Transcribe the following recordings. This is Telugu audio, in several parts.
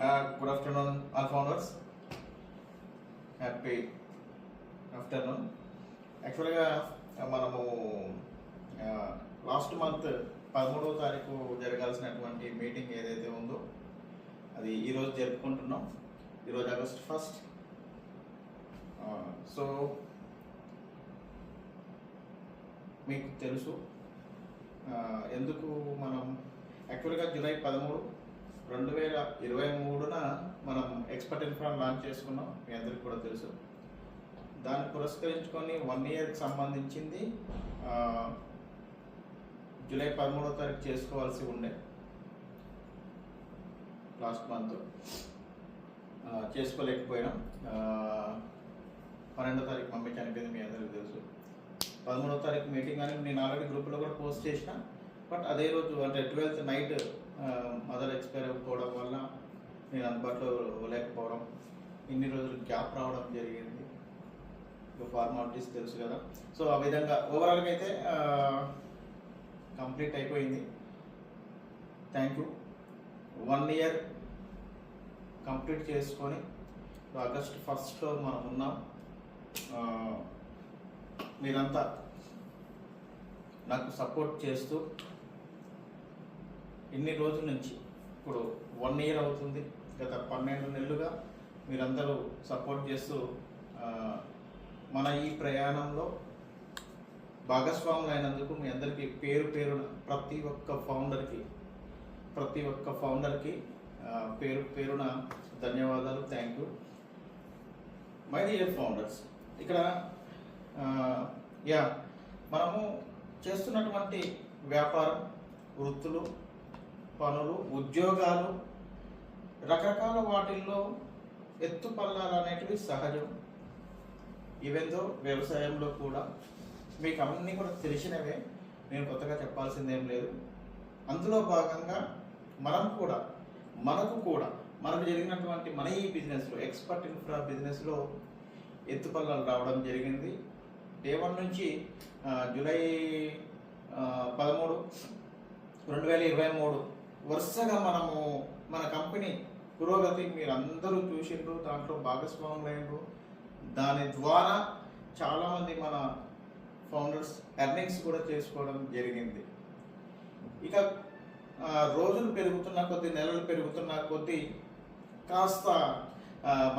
Good afternoon, all founders. Happy afternoon. యాక్చువల్గా మనము లాస్ట్ మంత్ 13వ తారీఖు జరగాల్సినటువంటి మీటింగ్ ఏదైతే ఉందో అది ఈరోజు జరుపుకుంటున్నాం. ఈరోజు ఆగస్ట్ 1. సో మీకు తెలుసు ఎందుకు మనం యాక్చువల్గా జూలై 13, 2023 మనం ఎక్స్పర్ట్ ఇన్ఫ్రా లాంచ్ చేసుకున్నాం. మీ అందరికీ కూడా తెలుసు. దాన్ని పురస్కరించుకొని 1 ఇయర్కి సంబంధించింది జూలై 13వ తారీఖు చేసుకోవాల్సి ఉండే. Last month చేసుకోలేకపోయినాం. 12వ తారీఖు మమ్మీ చనిపోయింది, మీ అందరికీ తెలుసు. 13వ తారీఖు మీటింగ్ అని నేను ఆల్రెడీ గ్రూప్లో కూడా పోస్ట్ చేసిన. బట్ అదే రోజు అంటే 12th నైట్ మదర్ ఎక్స్పైర్ అయిపోవడం వల్ల నేను అందుబాటులో లేకపోవడం, ఇన్ని రోజులు గ్యాప్ రావడం జరిగింది. ఫార్మాలిటీస్ తెలుసు కదా. సో ఆ విధంగా ఓవరాల్గా అయితే కంప్లీట్ అయిపోయింది. Thank you. 1 ఇయర్ కంప్లీట్ చేసుకొని ఆగస్ట్ 1 మనం ఉన్నాం. మీరంతా నాకు సపోర్ట్ చేస్తూ ఇన్ని రోజుల నుంచి ఇప్పుడు 1 ఇయర్ అవుతుంది. గత 12 నెలలుగా మీరందరూ సపోర్ట్ చేస్తూ మన ఈ ప్రయాణంలో భాగస్వాములు అయినందుకు మీ అందరికీ పేరు పేరున ప్రతి ఒక్క ఫౌండర్కి పేరు పేరున ధన్యవాదాలు. Thank you my dear founders. ఇక్కడ మనము చేస్తున్నటువంటి వ్యాపారం, వృత్తులు, పనులు, ఉద్యోగాలు, రకరకాల వాటిల్లో ఎత్తుపల్లాలు అనేటివి సహజం. ఈవెందో వ్యవసాయంలో కూడా మీకు అన్నీ కూడా తెలిసినవే, నేను కొత్తగా చెప్పాల్సిందేం లేదు. అందులో భాగంగా మనకు జరిగినటువంటి మన ఈ బిజినెస్లో, ఎక్స్పర్ట్ ఇన్ఫ్రా బిజినెస్లో ఎత్తుపల్లాలు రావడం జరిగింది. డే 1 నుంచి జూలై 13, 2023 వరుసగా మన కంపెనీ పురోగతి మీరు అందరూ చూసిండ్రు, దాంట్లో భాగస్వాములైనరు. దాని ద్వారా చాలామంది మన ఫౌండర్స్ ఎర్నింగ్స్ కూడా చేసుకోవడం జరిగింది. ఇక రోజులు పెరుగుతున్న కొద్దీ, నెలలు పెరుగుతున్న కొద్దీ కాస్త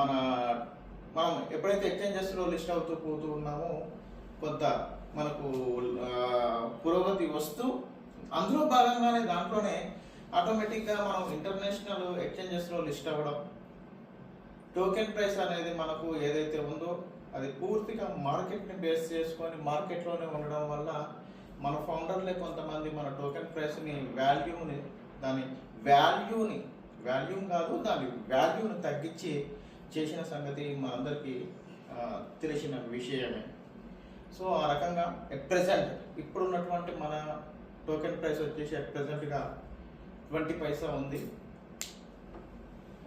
మనం ఎప్పుడైతే ఎక్స్చేంజెస్లో లిస్ట్ అవుతూ పోతూ ఉన్నామో కొంత మనకు పురోగతి వస్తూ, అందులో భాగంగానే దాంట్లోనే ఆటోమేటిక్గా మనం ఇంటర్నేషనల్ ఎక్స్చేంజెస్లో లిస్ట్ అవ్వడం, టోకెన్ ప్రైస్ అనేది మనకు ఏదైతే ఉందో అది పూర్తిగా మార్కెట్ని బేస్ చేసుకొని మార్కెట్లోనే ఉండడం వల్ల మన ఫౌండర్లే కొంతమంది మన టోకెన్ ప్రైస్ని దాని వాల్యూని తగ్గించి చేసిన సంగతి మనందరికీ తెలిసిన విషయమే. సో ఆ రకంగా ఎట్ ప్రెజెంట్ ఇప్పుడున్నటువంటి మన టోకెన్ ప్రైస్ వచ్చేసి అట్ ప్రెజెంట్గా 20 పైసా ఉంది.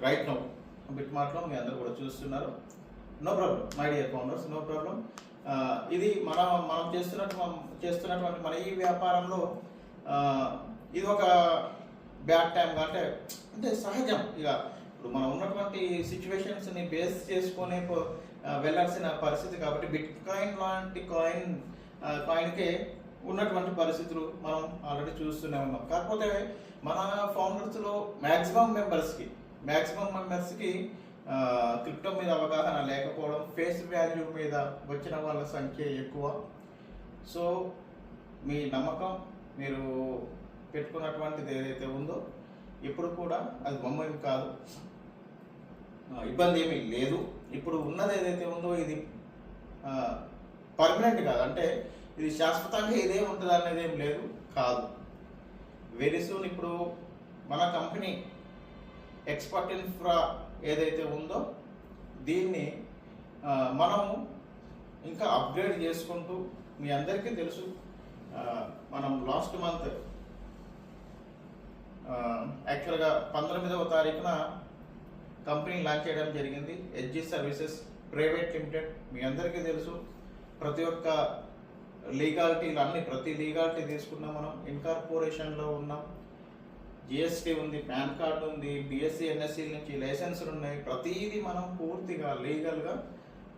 రైట్ నౌ బిట్మార్ట్లో మీ అందరూ కూడా చూస్తున్నారు. No problem my dear founders, no problem. ఇది మనం చేస్తున్నటువంటి మన ఈ వ్యాపారంలో ఇది ఒక బ్యాడ్ టైం అంటే సహజం. ఇక ఇప్పుడు మనం ఉన్నటువంటి సిచ్యువేషన్స్ని బేస్ చేసుకొని వెళ్ళాల్సిన పరిస్థితి కాబట్టి బిట్ కాయిన్ లాంటి కాయిన్కే ఉన్నటువంటి పరిస్థితులు మనం ఆల్రెడీ చూస్తూనే ఉన్నాం. కాకపోతే మన ఫౌండర్స్లో మ్యాక్సిమం మెంబర్స్కి క్రిప్టో మీద అవగాహన లేకపోవడం, ఫేస్ వాల్యూ మీద వచ్చిన వాళ్ళ సంఖ్య ఎక్కువ. సో మీ నమ్మకం, మీరు పెట్టుకున్నటువంటిది ఏదైతే ఉందో ఇప్పుడు కూడా అది బొమ్మేమి కాదు, ఇబ్బంది ఏమీ లేదు. ఇప్పుడు ఉన్నది ఏదైతే ఉందో ఇది పర్మనెంట్ కాదు, అంటే ఇది శాశ్వతంగా ఇదే ఉంటుంది అనేది ఏం లేదు కాదు. వెరీ సూన్ ఇప్పుడు మన కంపెనీ ఎక్స్పర్ట్ ఇన్ఫ్రా ఏదైతే ఉందో దీన్ని మనము ఇంకా అప్గ్రేడ్ చేసుకుంటూ, మీ అందరికీ తెలుసు మనం లాస్ట్ మంత్ యాక్చువల్గా 19వ తారీఖున కంపెనీ లాంచ్ చేయడం జరిగింది. ఎడ్జీ సర్వీసెస్ ప్రైవేట్ లిమిటెడ్. మీ అందరికీ తెలుసు ప్రతి ఒక్క ప్రతి లీగాలిటీ తీసుకున్నాం. మనం ఇన్కార్పొరేషన్లో ఉన్నాం. జిఎస్టీ ఉంది, పాన్ కార్డు ఉంది, బిఎస్సి ఎన్ఎస్సి నుంచి లైసెన్సులు ఉన్నాయి. ప్రతిదీ మనం పూర్తిగా లీగల్గా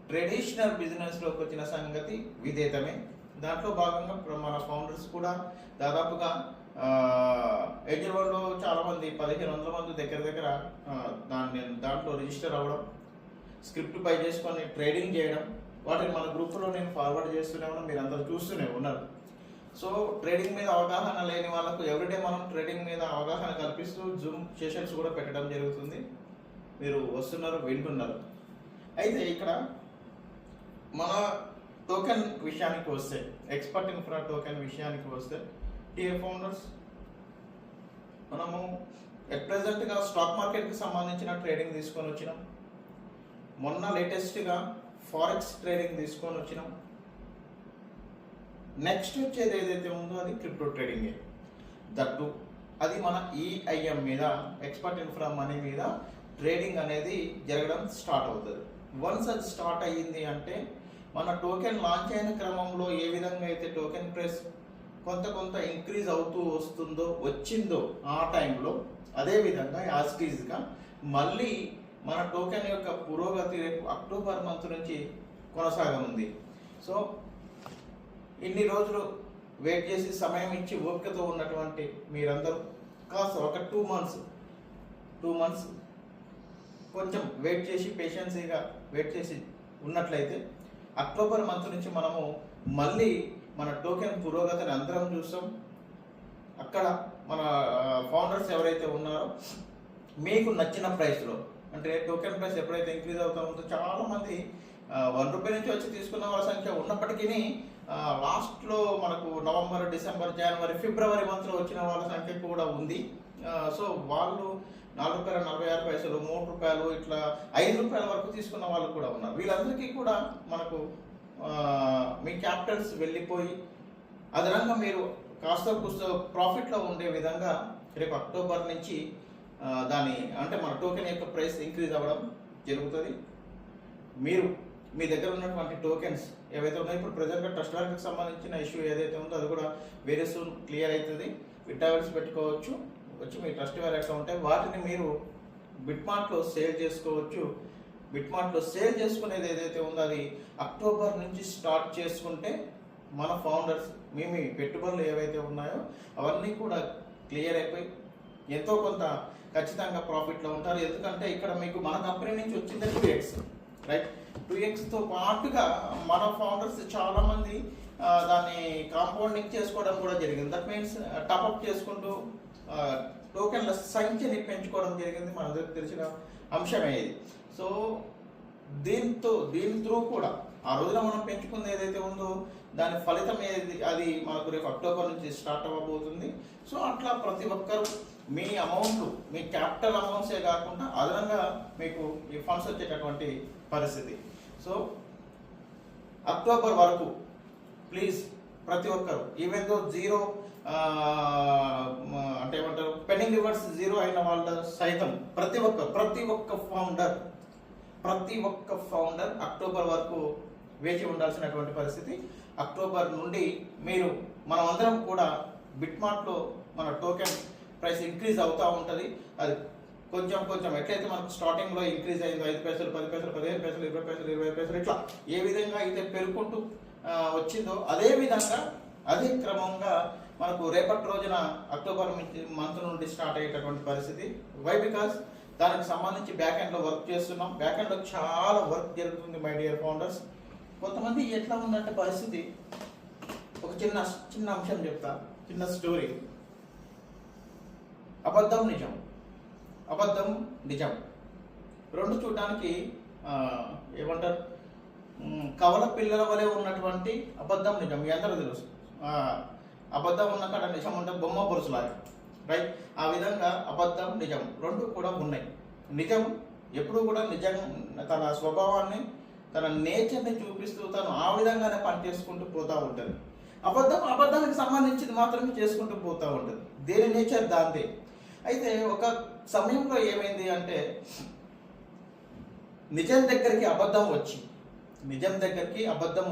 ట్రెడిషనల్ బిజినెస్లోకి వచ్చిన సంగతి విదితమే. దాంట్లో భాగంగా మన ఫౌండర్స్ కూడా దాదాపుగా ఏజెంట్ వాళ్ళు చాలామంది 1500 మంది దగ్గర దాంట్లో రిజిస్టర్ అవ్వడం, స్క్రిప్ట్ బై చేసుకొని ట్రేడింగ్ చేయడం, వాటిని మన గ్రూప్లో నేను ఫార్వర్డ్ చేస్తూనే ఉన్నాను, మీరు అందరూ చూస్తూనే ఉన్నారు. సో ట్రేడింగ్ మీద అవగాహన లేని వాళ్ళకు ఎవ్రీడే మనం ట్రేడింగ్ మీద అవగాహన కల్పిస్తూ జూమ్ సెషన్స్ కూడా పెట్టడం జరుగుతుంది. మీరు వస్తున్నారు, వింటున్నారు. అయితే ఇక్కడ మన టోకెన్ విషయానికి వస్తే, ఎక్స్పర్ట్ ఇన్ఫ్రా టోకెన్ విషయానికి వస్తే, టియర్ ఫౌండర్స్ మనము ఎట్ ప్రెజెంట్గా స్టాక్ మార్కెట్కి సంబంధించిన ట్రేడింగ్ తీసుకొని వచ్చినాం. మొన్న లేటెస్ట్గా ఫారెక్స్ ట్రేడింగ్ తీసుకొని వచ్చినాం. నెక్స్ట్ వచ్చేది ఏదైతే ఉందో అది క్రిప్టో ట్రేడింగే. దట్టు అది మన ఈఐఎం మీద, ఎక్స్పర్ట్ ఇన్ఫ్రా మనీ మీద ట్రేడింగ్ అనేది జరగడం స్టార్ట్ అవుతుంది. వన్స్ అది స్టార్ట్ అయ్యింది అంటే మన టోకెన్ లాంచ్ అయిన క్రమంలో ఏ విధంగా అయితే టోకెన్ ప్రైస్ కొంత ఇంక్రీజ్ అవుతూ వచ్చిందో ఆ టైంలో అదేవిధంగా యాస్టీజ్గా మళ్ళీ మన టోకెన్ యొక్క పురోగతి రేపు అక్టోబర్ మంత్ నుంచి కొనసాగనుంది. సో ఇన్ని రోజులు వెయిట్ చేసి సమయం ఇచ్చి ఓపికతో ఉన్నటువంటి మీరందరూ కాస్త ఒక 2 మంత్స్ కొంచెం వెయిట్ చేసి పేషెన్సీగా వెయిట్ చేసి ఉన్నట్లయితే అక్టోబర్ మంత్ నుంచి మనము మళ్ళీ మన టోకెన్ పురోగతిని అందరం చూస్తాం. అక్కడ మన ఫౌండర్స్ ఎవరైతే ఉన్నారో మీకు నచ్చిన ప్రైస్లో, అంటే టోకెన్ ప్రైస్ ఎప్పుడైతే ఇంక్రీజ్ అవుతా ఉందో చాలామంది ₹1 నుంచి వచ్చి తీసుకున్న వాళ్ళ సంఖ్య ఉన్నప్పటికీ లాస్ట్లో మనకు నవంబర్, డిసెంబర్, జనవరి, ఫిబ్రవరి మంత్లో వచ్చిన వాళ్ళ సంఖ్య కూడా ఉంది. సో వాళ్ళు ₹4.46, ₹3 ఇట్లా ₹5 వరకు తీసుకున్న వాళ్ళు కూడా ఉన్నారు. వీళ్ళందరికీ కూడా మనకు మీ క్యాపిటల్స్ వెళ్ళిపోయి అదనంగా మీరు కాస్త ప్రాఫిట్లో ఉండే విధంగా రేపు అక్టోబర్ నుంచి దాని అంటే మన టోకెన్ యొక్క ప్రైస్ ఇంక్రీజ్ అవ్వడం జరుగుతుంది. మీరు మీ దగ్గర ఉన్నటువంటి టోకెన్స్ ఏవైతే ఉన్నాయో, ఇప్పుడు ప్రజెంట్గా ట్రస్ట్ వాలెట్కి సంబంధించిన ఇష్యూ ఏదైతే ఉందో అది కూడా వేరే సూన్ క్లియర్ అవుతుంది. విత్డ్రావల్స్ పెట్టుకోవచ్చు, వచ్చి మీ ట్రస్ట్ వాలెట్స్ ఉంటాయి, వాటిని మీరు బిట్మార్ట్లో సేల్ చేసుకోవచ్చు. బిట్మార్ట్లో సేల్ చేసుకునేది ఏదైతే ఉందో అది అక్టోబర్ నుంచి స్టార్ట్ చేసుకుంటే మన ఫౌండర్స్ మీ పెట్టుబడులు ఏవైతే ఉన్నాయో అవన్నీ కూడా క్లియర్ అయిపోయి ఎంతో కొంత ఖచ్చితంగా ప్రాఫిట్లో ఉంటారు. ఎందుకంటే ఇక్కడ మీకు మన కంపెనీ నుంచి వచ్చింది 2x, రైట్? 2xతో పాటుగా మన ఫౌండర్స్ చాలామంది దాన్ని కాంపౌండింగ్ చేసుకోవడం కూడా జరిగింది. దట్ మీన్స్ టాప్అప్ చేసుకుంటూ టోకెన్ల సంఖ్యని పెంచుకోవడం జరిగింది. మనందరికి తెలిసిన అంశమే ఇది. సో దీని త్రూ కూడా ఆ రోజున మనం పెంచుకుంది ఏదైతే ఉందో దాని ఫలితం ఏది అది మనకు రేపు అక్టోబర్ నుంచి స్టార్ట్ అవ్వబోతుంది. సో అట్లా ప్రతి ఒక్కరు మీ అమౌంట్లు, మీ క్యాపిటల్ అమౌంట్సే కాకుండా అదనంగా మీకు ఈ ఫండ్స్ వచ్చేటటువంటి పరిస్థితి. సో అక్టోబర్ వరకు ప్లీజ్ ప్రతి ఒక్కరు, ఈవెన్ దో జీరో అంటే ఏమంటారు పెండింగ్ రివర్స్ జీరో అయిన వాళ్ళ సైతం ప్రతి ఒక్క ఫౌండర్ అక్టోబర్ వరకు వేచి ఉండాల్సినటువంటి పరిస్థితి. అక్టోబర్ నుండి మనం అందరం కూడా బిట్మార్ట్లో మన టోకెన్ ప్రైస్ ఇంక్రీజ్ అవుతూ ఉంటుంది. అది కొంచెం ఎట్లయితే మనకు స్టార్టింగ్లో ఇంక్రీజ్ అయిందో 5 పైసలు, 10 పైసలు, 15 పైసలు, 20 పైసలు, 20 పైసలు ఇట్లా ఏ విధంగా అయితే పెరుగుకుంటూ వచ్చిందో అదే విధంగా అదే క్రమంగా మనకు రేపటి రోజున అక్టోబర్ మంత్ నుండి స్టార్ట్ అయ్యేటటువంటి పరిస్థితి. వై? బికాస్ దానికి సంబంధించి బ్యాక్ ఎండ్లో వర్క్ చేస్తున్నాం. బ్యాక్ ఎండ్లో చాలా వర్క్ జరుగుతుంది మై డియర్ ఫౌండర్స్. కొంతమంది ఎట్లా ఉందంటే పరిస్థితి, ఒక చిన్న అంశం చెప్తా, చిన్న స్టోరీ. అబద్ధం నిజం రెండు చూడడానికి ఏమంటారు కవల పిల్లల వలె ఉన్నటువంటి అబద్ధం నిజం మీ అందరూ తెలుసు. అబద్ధం ఉన్న కాడ నిజం అంటే బొమ్మ పొరుసులాగా, రైట్? ఆ విధంగా అబద్ధం నిజం రెండు కూడా ఉన్నాయి. నిజం ఎప్పుడు కూడా నిజం తన స్వభావాన్ని, తన నేచర్ని చూపిస్తూ తను ఆ విధంగానే పనిచేసుకుంటూ పోతూ ఉంటుంది. అబద్ధానికి సంబంధించింది మాత్రమే చేసుకుంటూ పోతూ ఉంటుంది. దేని నేచర్ దాంతే. అయితే ఒక సమయంలో ఏమైంది అంటే నిజం దగ్గరికి అబద్ధం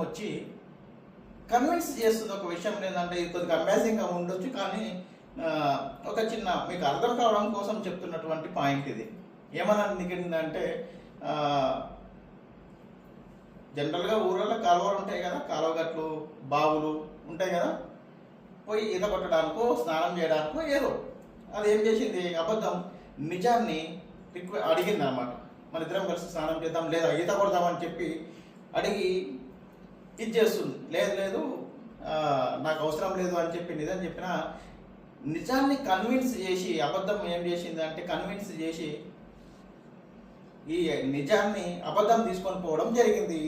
వచ్చి కన్విన్స్ చేస్తుంది ఒక విషయం. ఏంటంటే ఇది కొద్దిగా అమేజింగ్గా ఉండొచ్చు, కానీ ఒక చిన్న మీకు అర్థం కావడం కోసం చెప్తున్నటువంటి పాయింట్ ఇది. ఏమనంటే జనరల్గా ఊళ్ళో కాలువలు ఉంటాయి కదా, కాలువగట్లు బావులు ఉంటాయి కదా, పోయి ఈత కొట్టడానికో స్నానం చేయడానికో ఏదో అది ఏం చేసింది, అబద్ధం నిజాన్ని అడిగింది అనమాట. మన ఇద్దరం కలిసి స్నానం చేద్దాం లేదా ఈత కొడదామని చెప్పి అడిగి ఇది చేస్తుంది. లేదు నాకు అవసరం లేదు అని చెప్పి నిజం చెప్పిన నిజాన్ని కన్విన్స్ చేసి అబద్ధం ఏం చేసింది అంటే కన్విన్స్ చేసి ఈ నిజాన్ని అబద్ధం తీసుకొని పోవడం జరిగింది.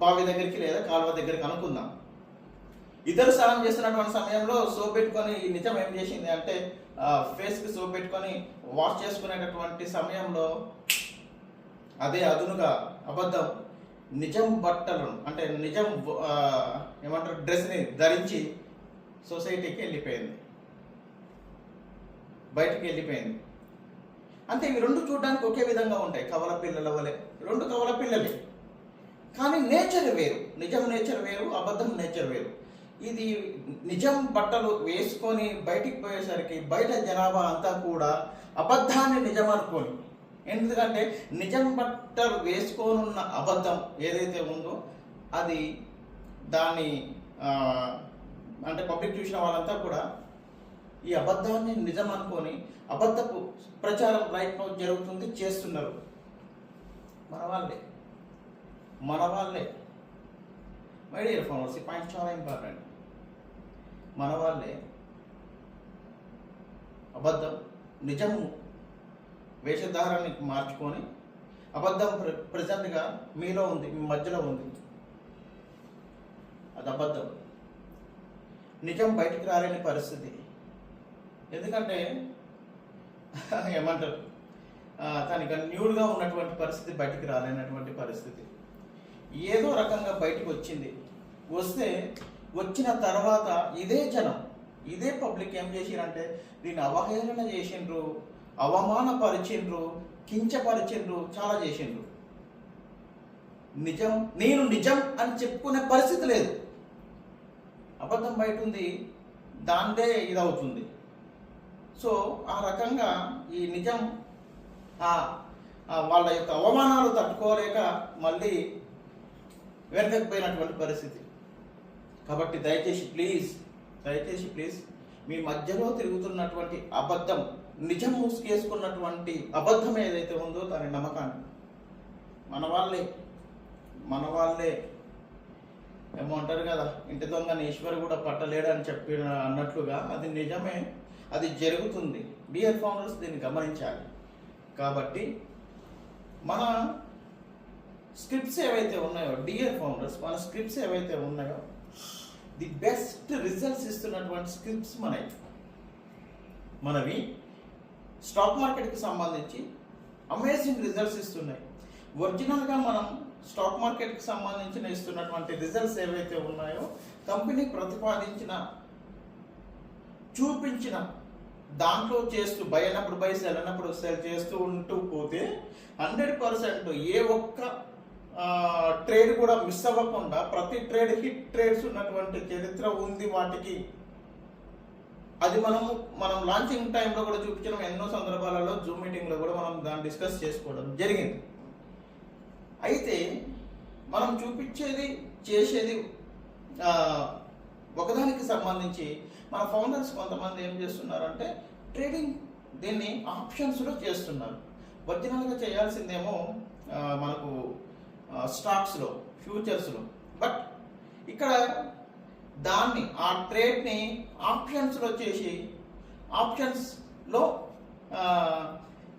బావి దగ్గరికి లేదా కాలువ దగ్గరికి అనుకుందాం. ఇద్దరు స్నానం చేస్తున్నటువంటి సమయంలో సోప్ పెట్టుకొని ఈ నిజం ఏం చేసింది అంటే ఫేస్కి సోప్ పెట్టుకొని వాష్ చేసుకునేటటువంటి సమయంలో అదే అదునుగా అబద్ధం నిజం బట్టలను అంటే నిజం ఏమంటారు డ్రెస్ని ధరించి సొసైటీకి వెళ్ళిపోయింది, బయటికి వెళ్ళిపోయింది. అంటే ఇవి రెండు చూడడానికి ఒకే విధంగా ఉంటాయి, కవల పిల్లల వలె, రెండు కవల పిల్లలే. కానీ నేచర్ వేరు, నిజం నేచర్ వేరు, అబద్ధం నేచర్ వేరు. ఇది నిజం బట్టలు వేసుకొని బయటికి పోయేసరికి బయట జనాభా అంతా కూడా అబద్ధాన్ని నిజం అనుకోని, ఎందుకంటే నిజం బట్టలు వేసుకోనున్న అబద్ధం ఏదైతే ఉందో అది దాన్ని అంటే పబ్లిక్ చూసిన వాళ్ళంతా కూడా ఈ అబద్ధాన్ని నిజం అనుకొని అబద్ధపు ప్రచారం రైట్ నో జరుగుతుంది, చేస్తున్నారు. మన వాళ్ళే మై డియర్ ఫాలోవర్స్, ఈ పాయింట్ చాలా ఇంపార్టెంట్. మన వాళ్ళే అబద్ధం నిజము వేషధారాన్ని మార్చుకొని అబద్ధం ప్రజెంట్గా మీలో ఉంది, మీ మధ్యలో ఉంది, అది అబద్ధం. నిజం బయటికి రాలేని పరిస్థితి. ఎందుకంటే ఏమంటారు తనకి న్యూడ్గా ఉన్నటువంటి పరిస్థితి బయటికి రాలేనటువంటి పరిస్థితి. ఏదో రకంగా బయటకు వచ్చింది. వచ్చిన తర్వాత ఇదే జనం ఇదే పబ్లిక్ ఏం చేసిరంటే దీన్ని అవహేళన చేసిండ్రు, అవమానపరిచిండ్రు, కించపరిచిండ్రు, చాలా చేసిండ్రు. నేను నిజం అని చెప్పుకునే పరిస్థితి లేదు. అబద్ధం బయట ఉంది, దాందే ఇదవుతుంది. సో ఆ రకంగా ఈ నిజం వాళ్ళ యొక్క అవమానాలు తట్టుకోలేక మళ్ళీ వెనకపోయినటువంటి పరిస్థితి. కాబట్టి దయచేసి ప్లీజ్ మీ మధ్యలో తిరుగుతున్నటువంటి అబద్ధం, నిజం మూసుకేసుకున్నటువంటి అబద్ధం ఏదైతే ఉందో దాని నమ్మకాన్ని మన వాళ్ళే ఏమో అంటారు కదా, ఇంటి దొంగని ఈశ్వరు కూడా పట్టలేడని చెప్పిన అన్నట్లుగా అది నిజమే, అది జరుగుతుంది. డియర్ ఫౌండర్స్ దీన్ని గమనించాలి. కాబట్టి మన స్క్రిప్ట్స్ ఏవైతే ఉన్నాయో డియర్ ఫౌండర్స్, మన స్క్రిప్ట్స్ ఏవైతే ఉన్నాయో ది బెస్ట్ రిజల్ట్స్ ఇస్తున్నటువంటి స్క్రిప్ట్స్ మనవి స్టాక్ మార్కెట్కి సంబంధించి అమేజింగ్ రిజల్ట్స్ ఇస్తున్నాయి. ఒరిజినల్గా మనం స్టాక్ మార్కెట్కి సంబంధించిన ఇస్తున్నటువంటి రిజల్ట్స్ ఏవైతే ఉన్నాయో కంపెనీ ప్రతిపాదించిన చూపించిన దాంట్లో చేస్తూ బై అయినప్పుడు బై, సెల్ అయినప్పుడు సెల్ చేస్తూ ఉంటూ పోతే 100% ఏ ఒక్క ట్రేడ్ కూడా మిస్ అవ్వకుండా ప్రతి ట్రేడ్ హిట్ ట్రేడ్స్ ఉన్నటువంటి చరిత్ర ఉంది వాటికి. అది మనం లాంచింగ్ టైంలో కూడా చూపించడం ఎన్నో సందర్భాలలో, జూమ్ మీటింగ్లో కూడా మనం దాన్ని డిస్కస్ చేసుకోవడం జరిగింది. అయితే మనం చూపించేది చేసేది ఒకదానికి సంబంధించి మన ఫౌండర్స్ కొంతమంది ఏం చేస్తున్నారంటే ట్రేడింగ్ దీన్ని ఆప్షన్స్లో చేస్తున్నారు. ఒరిజినల్గా చేయాల్సిందేమో మనకు స్టాక్స్లో, ఫ్యూచర్స్లో, బట్ ఇక్కడ దాన్ని ఆ ట్రేడ్ని ఆప్షన్స్లో చేసి ఆప్షన్స్లో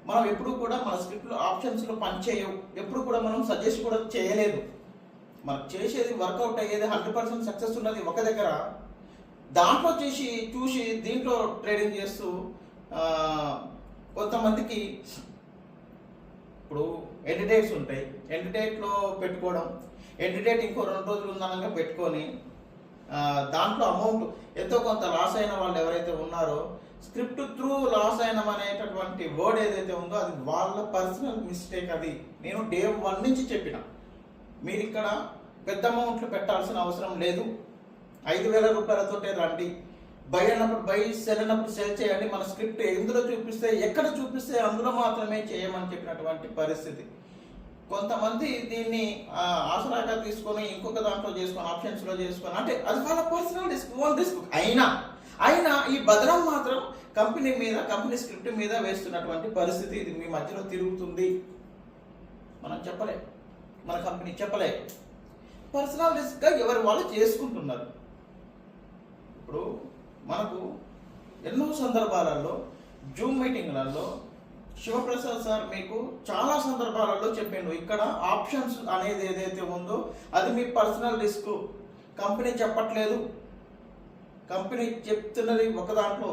మనం ఎప్పుడు కూడా మన స్క్రిప్ట్లో ఆప్షన్స్లో పనిచేయవు, ఎప్పుడు కూడా మనం సజెస్ట్ కూడా చేయలేదు. మనం చేసేది వర్కౌట్ అయ్యేది 100% సక్సెస్ ఉన్నది ఒక దగ్గర, దాంట్లో చూసి దీంట్లో ట్రేడింగ్ చేస్తూ కొంతమందికి ఇప్పుడు ఎండ్ డేట్స్ ఉంటాయి, ఎండ్ డేట్లో పెట్టుకోవడం, ఎండ్ డేట్ ఇంకో 2 రోజులు ఉందనగా పెట్టుకొని దాంట్లో అమౌంట్ ఎంతో కొంత లాస్ అయిన వాళ్ళు ఎవరైతే ఉన్నారో స్క్రిప్ట్ త్రూ లాస్ అయినం అనేటటువంటి వర్డ్ ఏదైతే ఉందో అది వాళ్ళ పర్సనల్ మిస్టేక్. అది నేను డే 1 నుంచి చెప్పిన, మీరు ఇక్కడ పెద్ద అమౌంట్లు పెట్టాల్సిన అవసరం లేదు, 5,000 రూపాయలతోటే రండి, బై అన్నప్పుడు బై, సెల్ అన్నప్పుడు సెల్ చేయండి. మన స్క్రిప్ట్ ఎందులో చూపిస్తే, ఎక్కడ చూపిస్తే అందులో మాత్రమే చేయమని చెప్పినటువంటి పరిస్థితి. కొంతమంది దీన్ని ఆసరాగా తీసుకొని ఇంకొక దాంట్లో చేసుకొని, ఆప్షన్స్లో చేసుకొని, అంటే అది వాళ్ళ పర్సనల్ రిస్క్, ఓన్ రిస్క్. అయినా ఈ బదనం మాత్రం కంపెనీ మీద, కంపెనీ స్క్రిప్ట్ మీద వేస్తున్నటువంటి పరిస్థితి. ఇది మీ మధ్యలో తిరుగుతుంది, మనం చెప్పలే, మన కంపెనీ చెప్పలే. పర్సనల్ రిస్క్గా ఎవరు వాళ్ళు చేసుకుంటున్నారు. ఇప్పుడు మనకు ఎన్నో సందర్భాలలో జూమ్ మీటింగ్లలో శివప్రసాద్ సార్ మీకు చాలా సందర్భాలలో చెప్పిండు, ఇక్కడ ఆప్షన్స్ అనేది ఏదైతే ఉందో అది మీ పర్సనల్ రిస్క్, కంపెనీ చెప్పట్లేదు, కంపెనీ చెప్తున్నది ఒక దాంట్లో,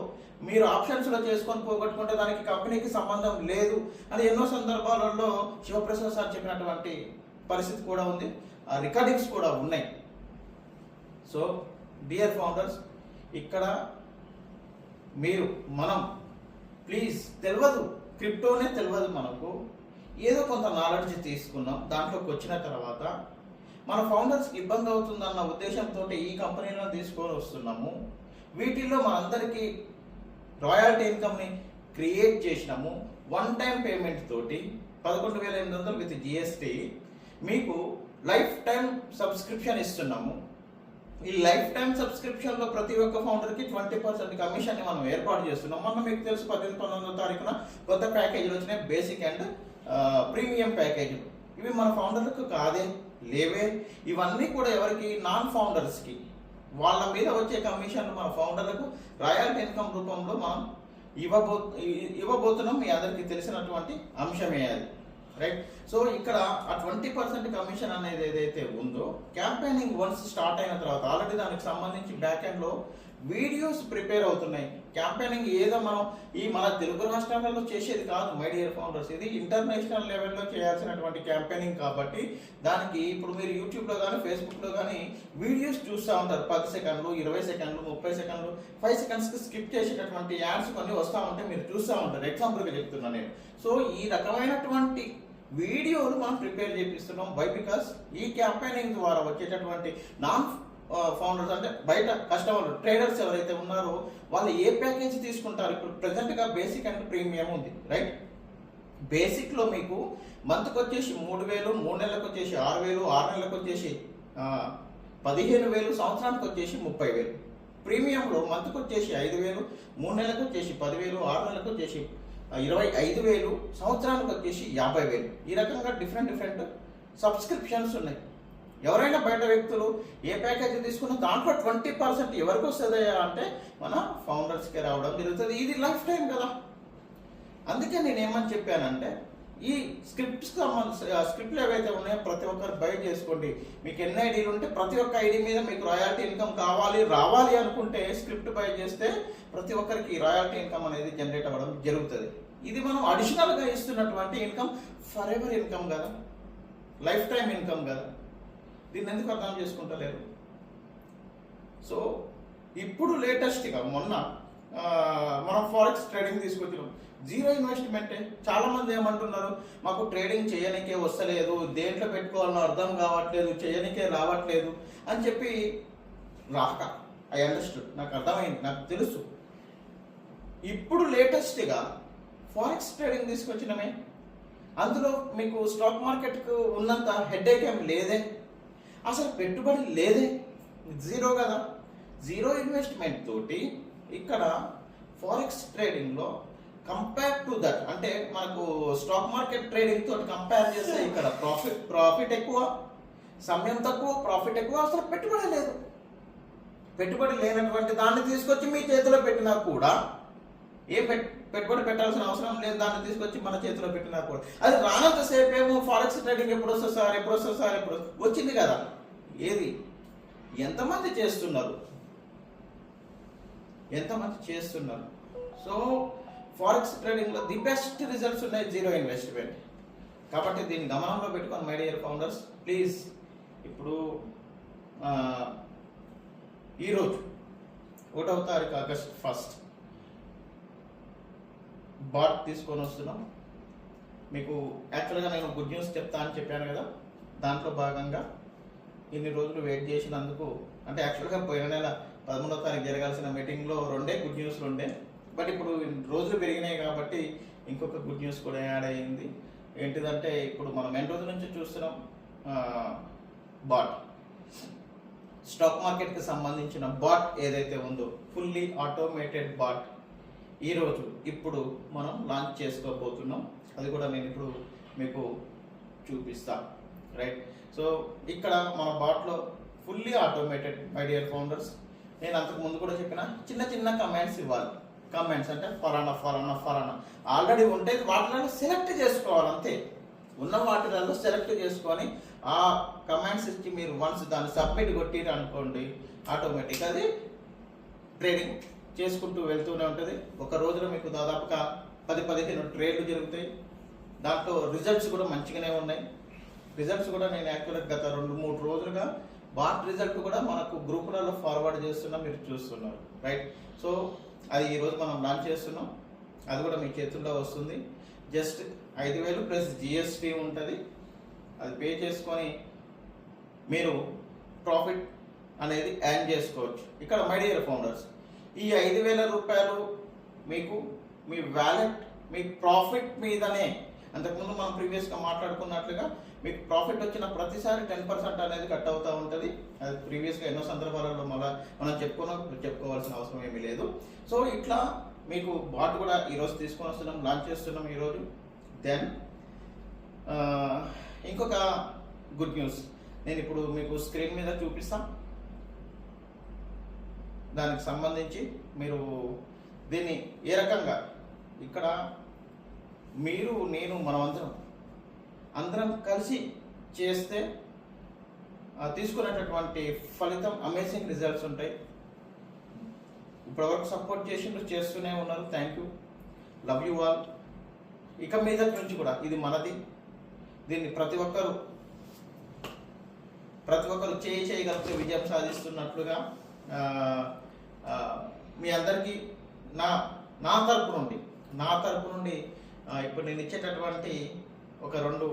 మీరు ఆప్షన్స్లో చేసుకొని పోగొట్టుకుంటే దానికి కంపెనీకి సంబంధం లేదు అని ఎన్నో సందర్భాలలో శివప్రసాద్ సార్ చెప్పినటువంటి పరిస్థితి కూడా ఉంది. ఆ రికార్డింగ్స్ కూడా ఉన్నాయి. సో డియర్ ఫౌండర్స్, ఇక్కడ మనం ప్లీజ్, తెలియదు, క్రిప్టోనే తెలియదు మనకు, ఏదో కొంత నాలెడ్జ్ తీసుకున్నాం. దాంట్లోకి వచ్చిన తర్వాత మన ఫౌండర్స్కి ఇబ్బంది అవుతుందన్న ఉద్దేశంతో ఈ కంపెనీలను తీసుకొని వస్తున్నాము. వీటిల్లో మనందరికీ రాయల్టీ ఇన్కమ్ని క్రియేట్ చేసినాము. వన్ టైం పేమెంట్ తోటి 11,800 విత్ జిఎస్టీ మీకు లైఫ్ టైం సబ్స్క్రిప్షన్ ఇస్తున్నాము. ఈ లైఫ్ టైం సబ్స్క్రిప్షన్లో ప్రతి ఒక్క ఫౌండర్కి 20% కమిషన్ని మనం ఏర్పాటు చేస్తున్నాం. మొన్న మీకు తెలుసు 18-19 తారీఖున కొత్త ప్యాకేజీలు వచ్చినాయి, బేసిక్ అండ్ ప్రీమియం ప్యాకేజీలు. ఇవి మన ఫౌండర్లకు కాదే, లేవే. ఇవన్నీ కూడా ఎవరికి? నాన్ ఫౌండర్స్కి. వాళ్ళ మీద వచ్చే కమిషన్ మన ఫౌండర్లకు రాయల్టీ ఇన్కమ్ రూపంలో మనం ఇవ్వబోతున్నాం. మీ అందరికీ తెలిసినటువంటి అంశమే అది, రైట్? సో ఇక్కడ ఆ 20% కమిషన్ అనేది ఏదైతే ఉందో, క్యాంపెయినింగ్ వన్స్ స్టార్ట్ అయిన తర్వాత ఆల్రెడీ దానికి సంబంధించి బ్యాక్ ఎండ్లో వీడియోస్ ప్రిపేర్ అవుతున్నాయి. క్యాంపెయినింగ్ ఏదో మనం మన తెలుగు రాష్ట్రాలలో చేసేది కాదు మై డియర్ ఫౌండర్స్, ఇది ఇంటర్నేషనల్ లెవెల్లో చేయాల్సినటువంటి క్యాంపెయినింగ్. కాబట్టి దానికి ఇప్పుడు మీరు యూట్యూబ్లో కానీ ఫేస్బుక్లో కానీ వీడియోస్ చూస్తూ ఉంటారు. 10 సెకండ్లు, 20 సెకండ్లు, 30 సెకండ్లు, 5 సెకండ్స్కి స్కిప్ చేసేటటువంటి యాడ్స్ కొన్ని వస్తూ ఉంటే మీరు చూస్తూ ఉంటారు. ఎగ్జాంపుల్గా చెప్తున్నాను నేను. సో ఈ రకమైనటువంటి వీడియోలు మనం ప్రిపేర్ చేపిస్తున్నాం. వై? బికాస్ ఈ క్యాంపెయినింగ్ ద్వారా వచ్చేటటువంటి నాన్ ఫౌండర్స్, అంటే బయట కస్టమర్లు, ట్రేడర్స్ ఎవరైతే ఉన్నారో వాళ్ళు ఏ ప్యాకేజ్ తీసుకుంటారు? ఇప్పుడు ప్రెసెంట్గా బేసిక్ అండ్ ప్రీమియం ఉంది, రైట్? బేసిక్లో మీకు మంత్కి వచ్చేసి 3,000, 3 నెలలకు వచ్చేసి 6,000, 6 నెలలకు వచ్చేసి 15,000, సంవత్సరానికి వచ్చేసి 30,000. ప్రీమియంలో మంత్కి వచ్చేసి 5,000, 3 నెలలకు వచ్చేసి 10,000, 6 నెలలకు వచ్చేసి 25,000, సంవత్సరానికి వచ్చేసి 50,000. ఈ రకంగా డిఫరెంట్ సబ్స్క్రిప్షన్స్ ఉన్నాయి. ఎవరైనా బయట వ్యక్తులు ఏ ప్యాకేజ్ తీసుకున్నా దాంట్లో 20% ఎవరికి వస్తుందయ్యా అంటే మన ఫౌండర్స్కి రావడం జరుగుతుంది. ఇది లైఫ్ టైం కదా. అందుకే నేను ఏమని చెప్పానంటే, ఈ స్క్రిప్ట్లు ఏవైతే ఉన్నాయో ప్రతి ఒక్కరు బై చేసుకోండి. మీకు ఎన్ని ఐడీలు ఉంటే ప్రతి ఒక్క ఐడి మీద మీకు రాయల్టీ ఇన్కమ్ రావాలి అనుకుంటే స్క్రిప్ట్ బై చేస్తే ప్రతి ఒక్కరికి రాయల్టీ ఇన్కమ్ అనేది జనరేట్ అవ్వడం జరుగుతుంది. ఇది మనం అడిషనల్గా ఇస్తున్నటువంటి ఇన్కమ్, ఫర్ ఎవర్ ఇన్కమ్ కదా, లైఫ్ టైం ఇన్కమ్ కదా. దీన్ని ఎందుకు అర్థం చేసుకుంటలేరు? సో ఇప్పుడు లేటెస్ట్గా మొన్న మనం ఫారెక్స్ ట్రేడింగ్ తీసుకొచ్చినాం. జీరో ఇన్వెస్ట్మెంటే. చాలామంది ఏమంటున్నారు, మాకు ట్రేడింగ్ చేయనికే వస్తలేదు, దేంట్లో పెట్టుకోవాలో అర్థం కావట్లేదు, చేయనికే రావట్లేదు అని చెప్పి ఐ అండర్స్టూడ్, నాకు అర్థమైంది, నాకు తెలుసు. ఇప్పుడు లేటెస్ట్గా ఫారెక్స్ ట్రేడింగ్ తీసుకొచ్చినమే. అందులో మీకు స్టాక్ మార్కెట్కు ఉన్నంత హెడేక్ ఏం లేదే, అసలు పెట్టుబడి లేదే, జీరో కదా. జీరో ఇన్వెస్ట్మెంట్ తోటి ఇక్కడ ఫారెక్స్ ట్రేడింగ్లో కంపేర్ టు దట్, అంటే మనకు స్టాక్ మార్కెట్ ట్రేడింగ్ తోటి కంపేర్ చేస్తే ఇక్కడ ప్రాఫిట్ ఎక్కువ, సమయం తక్కువ, ప్రాఫిట్ ఎక్కువ, అసలు పెట్టుబడి లేదు. పెట్టుబడి లేనటువంటి దాన్ని తీసుకొచ్చి మీ చేతిలో పెట్టినా కూడా, పెట్టుబడి పెట్టాల్సిన అవసరం లేదు, దాన్ని తీసుకొచ్చి మన చేతిలో పెట్టినా కూడా అది రానంతసేపు ఏమో ఫారెక్స్ ట్రేడింగ్ ఎప్పుడు వస్తుంది సార్ వచ్చింది కదా. ఏది? ఎంతమంది చేస్తున్నారు? సో ఫారెక్స్ ట్రేడింగ్లో ది బెస్ట్ రిజల్ట్స్ ఉన్నాయి జీరో ఇన్వెస్ట్మెంట్. కాబట్టి దీన్ని గమనంలో పెట్టుకొని మై డియర్ ఫౌండర్స్, ప్లీజ్. ఇప్పుడు ఈరోజు 1వ తారీఖు ఆగస్ట్ 1 బాట్ తీసుకొని వస్తున్నాం. మీకు యాక్చువల్గా నేను గుడ్ న్యూస్ చెప్తా అని చెప్పాను కదా, దాంట్లో భాగంగా ఇన్ని రోజులు వెయిట్ చేసినందుకు, అంటే యాక్చువల్గా పోయిన నెల 13వ తారీఖు జరగాల్సిన మీటింగ్లో 2 గుడ్ న్యూస్లు ఉండే, బట్ ఇప్పుడు రోజులు పెరిగినాయి కాబట్టి ఇంకొక గుడ్ న్యూస్ కూడా యాడ్ అయ్యింది. ఏంటిదంటే ఇప్పుడు మనం ఎన్ని రోజుల నుంచి చూస్తున్నాం, బాట్ స్టాక్ మార్కెట్కి సంబంధించిన బాట్ ఏదైతే ఉందో ఫుల్లీ ఆటోమేటెడ్ బాట్ ఈరోజు ఇప్పుడు మనం లాంచ్ చేసుకోబోతున్నాం. అది కూడా నేను ఇప్పుడు మీకు చూపిస్తా, రైట్. సో ఇక్కడ మన బాట్లో fully automated my dear founders. నేను అంతకు ముందు కూడా చెప్పిన చిన్న కమెంట్స్ ఇవ్వాలి. కమెంట్స్ అంటే ఫలానా ఆల్రెడీ ఉంటే వాటిలో సెలెక్ట్ చేసుకోవాలి, అంతే. ఉన్న వాటిలలో సెలెక్ట్ చేసుకొని ఆ కమెంట్స్ ఇచ్చి మీరు వన్స్ దాన్ని సబ్మిట్ కొట్టిరు అనుకోండి, ఆటోమేటిక్ అది ట్రేడింగ్ చేసుకుంటూ వెళ్తూనే ఉంటుంది. ఒక రోజులో మీకు దాదాపుగా 10-15 ట్రేడ్లు జరుగుతాయి. దాంట్లో రిజల్ట్స్ కూడా మంచిగానే ఉన్నాయి. రిజల్ట్స్ కూడా నేను యాక్చువల్గా గత 2-3 రోజులుగా బాట్ రిజల్ట్ కూడా మనకు గ్రూపులలో ఫార్వర్డ్ చేస్తున్నా, మీరు చూస్తున్నారు, రైట్. సో అది ఈరోజు మనం లాంచ్ చేస్తున్నాం. అది కూడా మీ చేతుల్లో వస్తుంది. జస్ట్ 5,000 ప్లస్ జిఎస్టీ ఉంటుంది. అది పే చేసుకొని మీరు ప్రాఫిట్ అనేది యాడ్ చేసుకోవచ్చు. ఇక్కడ మై డియర్ ఫౌండర్స్, ఈ 5,000 రూపాయలు మీకు మీ వ్యాలెట్ మీ ప్రాఫిట్ మీదనే, అంతకుముందు మనం ప్రీవియస్గా మాట్లాడుకున్నట్లుగా మీకు ప్రాఫిట్ వచ్చిన ప్రతిసారి 10% అనేది కట్ అవుతూ ఉంటుంది. అది ప్రీవియస్గా ఎన్నో సందర్భాలలో మనం చెప్పుకోవాల్సిన అవసరం ఏమీ లేదు. సో ఇట్లా మీకు బాట్ కూడా ఈరోజు తీసుకొని వస్తున్నాం, లాంచ్ చేస్తున్నాం ఈరోజు. దెన్ ఇంకొక గుడ్ న్యూస్ నేను ఇప్పుడు మీకు స్క్రీన్ మీద చూపిస్తాను. దానికి సంబంధించి మీరు దీన్ని ఏ రకంగా ఇక్కడ మీరు నేను మనం అందరం కలిసి చేస్తే తీసుకునేటటువంటి ఫలితం అమేజింగ్ రిజల్ట్స్ ఉంటాయి. ఇప్పటివరకు సపోర్ట్ చేస్తూనే ఉన్నారు. Thank you, love you all. ఇక మీద నుంచి కూడా ఇది మనది. దీన్ని ప్రతి ఒక్కరు చేయగలిగితే విజయం సాధిస్తున్నట్లుగా మీ అందరికీ నా తరపు నుండి ఇప్పుడు నేను ఇచ్చేటటువంటి ఒక 2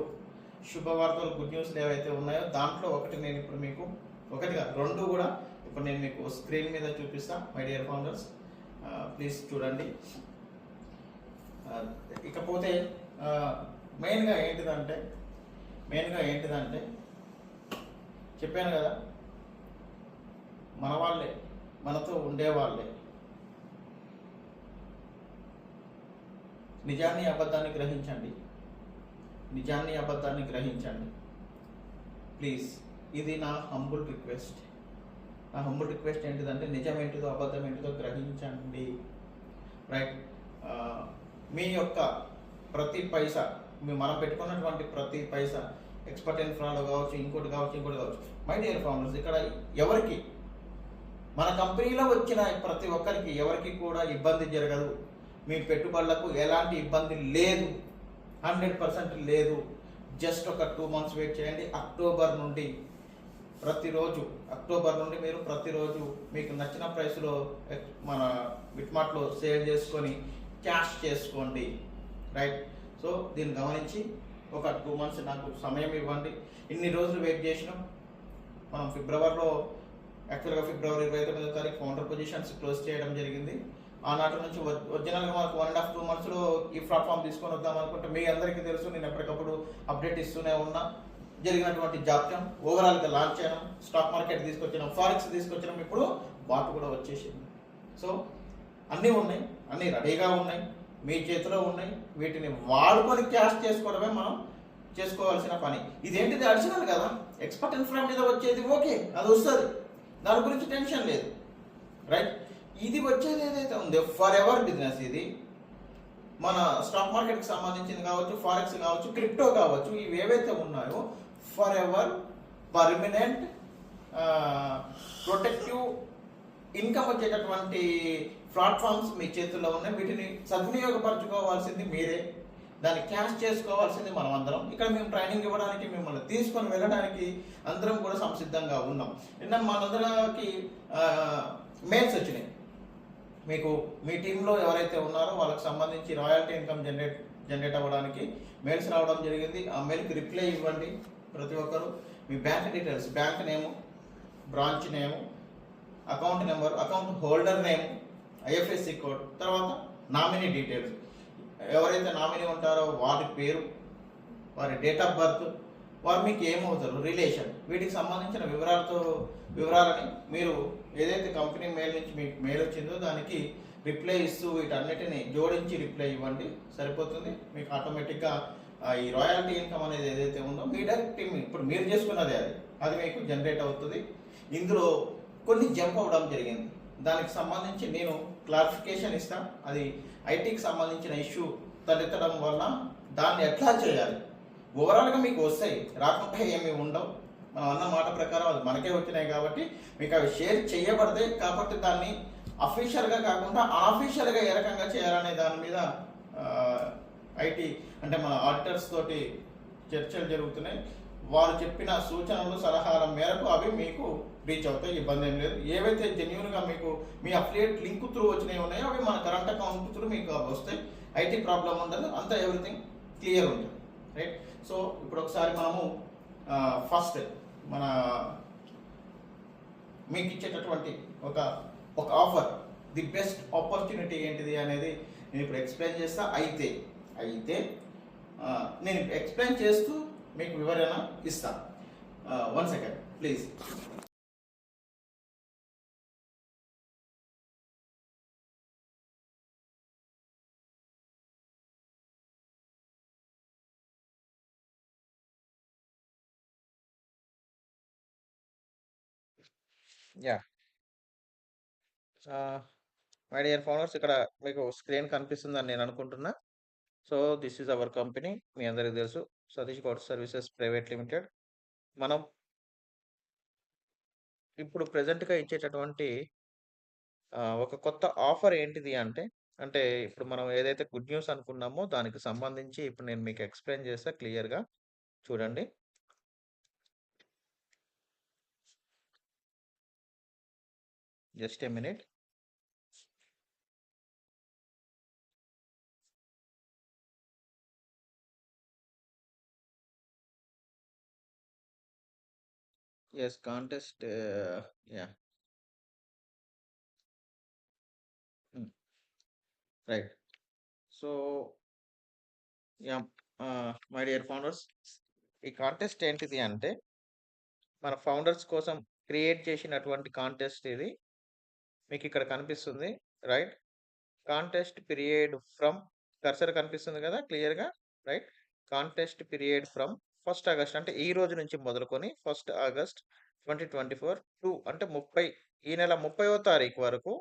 శుభవార్తలు గుడ్ న్యూస్లు ఏవైతే ఉన్నాయో దాంట్లో ఒకటి నేను ఇప్పుడు మీకు ఒకటిగా 2 కూడా ఇప్పుడు నేను మీకు స్క్రీన్ మీద చూపిస్తాను. మై డియర్ ఫౌండర్స్, ప్లీజ్ చూడండి. ఇకపోతే మెయిన్గా ఏంటిదంటే చెప్పాను కదా, మన వాళ్ళే మనతో ఉండేవాళ్ళే నిజాన్ని అబద్ధాన్ని గ్రహించండి ప్లీజ్. ఇది నా హంబుల్ రిక్వెస్ట్. ఏంటిదంటే నిజం ఏంటిదో అబద్ధం ఏంటిదో గ్రహించండి, రైట్. మీ యొక్క ప్రతి పైసా, మనం పెట్టుకున్నటువంటి ప్రతి పైసా ఎక్స్పర్ట్ ఇన్ ఫ్రాడ్ కావచ్చు, ఇంకోటి కావచ్చు. మై డియర్ ఫౌండర్స్, ఇక్కడ ఎవరికి మన కంపెనీలో వచ్చిన ప్రతి ఒక్కరికి ఎవరికి కూడా ఇబ్బంది జరగదు. మీ పెట్టుబడులకు ఎలాంటి ఇబ్బంది లేదు, 100% లేదు. జస్ట్ ఒక 2 months వెయిట్ చేయండి. అక్టోబర్ నుండి మీరు ప్రతిరోజు మీకు నచ్చిన ప్రైస్లో మన బిట్మార్ట్లో సేల్ చేసుకొని క్యాష్ చేసుకోండి, రైట్. సో దీన్ని గమనించి ఒక 2 months నాకు సమయం ఇవ్వండి. ఇన్ని రోజులు వెయిట్ చేసినాం. మనం ఫిబ్రవరి 29వ తారీఖు ఫౌండర్ పొజిషన్స్ క్లోజ్ చేయడం జరిగింది. ఆనాటి నుంచి ఒరిజినల్గా మనకు 1.5-2 monthsలో ఈ ప్లాట్ఫామ్ తీసుకొని వద్దాం అనుకుంటే మీ అందరికీ తెలుసు, నేను ఎప్పటికప్పుడు అప్డేట్ ఇస్తూనే ఉన్నా. జరిగినటువంటి జాప్యం, ఓవరాల్గా లాంచ్ చేయడం, స్టాక్ మార్కెట్ తీసుకొచ్చినాం, ఫారెక్స్ తీసుకొచ్చినాం, ఇప్పుడు బాట్ కూడా వచ్చేసింది. సో అన్నీ ఉన్నాయి, అన్నీ రెడీగా ఉన్నాయి, మీ చేతిలో ఉన్నాయి. వీటిని వాడుకొని క్యాష్ చేసుకోవడమే మనం చేసుకోవాల్సిన పని. ఇదేంటిది అడిషనల్ కదా, ఎక్స్పర్ట్ ఇన్ఫ్రా మీద వచ్చేది ఓకే, అది వస్తుంది, దాని గురించి టెన్షన్ లేదు, రైట్. ఇది వచ్చేది ఏదైతే ఉందో ఫర్ ఎవర్ బిజినెస్. ఇది మన స్టాక్ మార్కెట్కి సంబంధించింది కావచ్చు, ఫారెక్స్ కావచ్చు, క్రిప్టో కావచ్చు, ఇవి ఏవైతే ఉన్నాయో for ever permanent protective income వచ్చేటటువంటి ప్లాట్ఫామ్స్ మీ చేతుల్లో ఉన్నాయి. వీటిని సద్వినియోగపరచుకోవాల్సింది మీరే, దాన్ని క్యాష్ చేసుకోవాల్సింది మనం అందరం. ఇక్కడ మేము ట్రైనింగ్ ఇవ్వడానికి, మిమ్మల్ని తీసుకొని వెళ్ళడానికి అందరం కూడా సంసిద్ధంగా ఉన్నాం. నిన్న మనందరికి మెయిల్స్ వచ్చినాయి. మీకు మీ టీంలో ఎవరైతే ఉన్నారో వాళ్ళకి సంబంధించి రాయల్టీ ఇన్కమ్ జనరేట్ అవ్వడానికి మెయిల్స్ రావడం జరిగింది. ఆ మెయిల్కి రిప్లై ఇవ్వండి ప్రతి ఒక్కరు. మీ bank details, bank name, branch name, account number, account holder name, IFSC code, తర్వాత నామినీ డీటెయిల్స్. ఎవరైతే నామినీ ఉంటారో వారి పేరు, వారి డేట్ ఆఫ్ బర్త్, వారు మీకు ఏమవుతారు, రిలేషన్, వీటికి సంబంధించిన వివరాలని మీరు ఏదైతే కంపెనీ మెయిల్ నుంచి మీకు మెయిల్ వచ్చిందో దానికి రిప్లై ఇస్తూ వీటన్నిటిని జోడించి రిప్లై ఇవ్వండి, సరిపోతుంది. మీకు ఆటోమేటిక్గా ఈ రాయల్టీ ఇన్కమ్ అనేది ఏదైతే ఉందో మీ డైరెక్ట్ ఇప్పుడు మీరు చేసుకున్నదే అది మీకు జనరేట్ అవుతుంది. ఇందులో కొన్ని జంప్ అవ్వడం జరిగింది, దానికి సంబంధించి నేను క్లారిఫికేషన్ ఇస్తాను. అది ఐటీకి సంబంధించిన ఇష్యూ తలెత్తడం వల్ల దాన్ని ఎట్లా చేయాలి, ఓవరాల్గా మీకు వస్తాయి, రాకుండా ఏమీ ఉండవు. మనం అన్న మాట ప్రకారం అది మనకే వచ్చినాయి కాబట్టి మీకు అవి షేర్ చేయబడతాయి. కాబట్టి దాన్ని అఫీషియల్గా కాకుండా అన్అఫీషియల్గా ఏ రకంగా చేయాలనే దాని మీద ఐటీ అంటే మన ఆడిటర్స్ తోటి చర్చలు జరుగుతున్నాయి. వారు చెప్పిన సూచనలు సలహాల మేరకు అవి మీకు రీచ్ అవుతాయి, ఇబ్బంది ఏం లేదు. ఏవైతే జెన్యున్గా మీకు మీ అఫిలియేట్ లింక్ త్రూ వచ్చినవి ఉన్నాయో అవి మన కరెంట్ అకౌంట్ త్రూ మీకు వస్తాయి. ఐటీ ప్రాబ్లం ఉండదు, అంతా ఎవ్రీథింగ్ క్లియర్ ఉంటుంది, రైట్. సో ఇప్పుడు ఒకసారి మనము ఫస్ట్ మన మీకు ఇచ్చేటటువంటి ఒక ఆఫర్, ది బెస్ట్ ఆపర్చునిటీ ఏంటిది అనేది నేను ఇప్పుడు ఎక్స్ప్లెయిన్ చేస్తా. అయితే నేను ఎక్స్ప్లెయిన్ చేస్తూ మీకు వివరణ ఇస్తా. 1 second please. Yeah, my dear founders, ఇక్కడ మీకు స్క్రీన్ కనిపిస్తుందని నేను అనుకుంటున్నా. So this is our company, మీ అందరికీ తెలుసు, Satish Goud services private limited. మనం ఇప్పుడు ప్రెజెంట్గా ఇచ్చేటటువంటి ఒక కొత్త ఆఫర్ ఏంటిది అంటే ఇప్పుడు మనం ఏదైతే గుడ్ న్యూస్ అనుకున్నామో దానికి సంబంధించి ఇప్పుడు నేను మీకు ఎక్స్ప్లెయిన్ చేస్తా క్లియర్గా, చూడండి. Just a minute. Yes, contest, yeah, right. So yeah, my dear founders, ఈ కాంటెస్ట్ ఏంటిది అంటే మన ఫౌండర్స్ కోసం క్రియేట్ చేసినటువంటి కాంటెస్ట్ ఇది. మీకు ఇక్కడ కనిపిస్తుంది, right. Contest period from, cursor కనిపిస్తుంది కదా క్లియర్గా, right. Contest period from 1st August, అంటే ఈ రోజు నుంచి మొదలుకొని 1st ఆగస్ట్ 2024 టు అంటే 30, ఈ నెల 30వ తారీఖు వరకు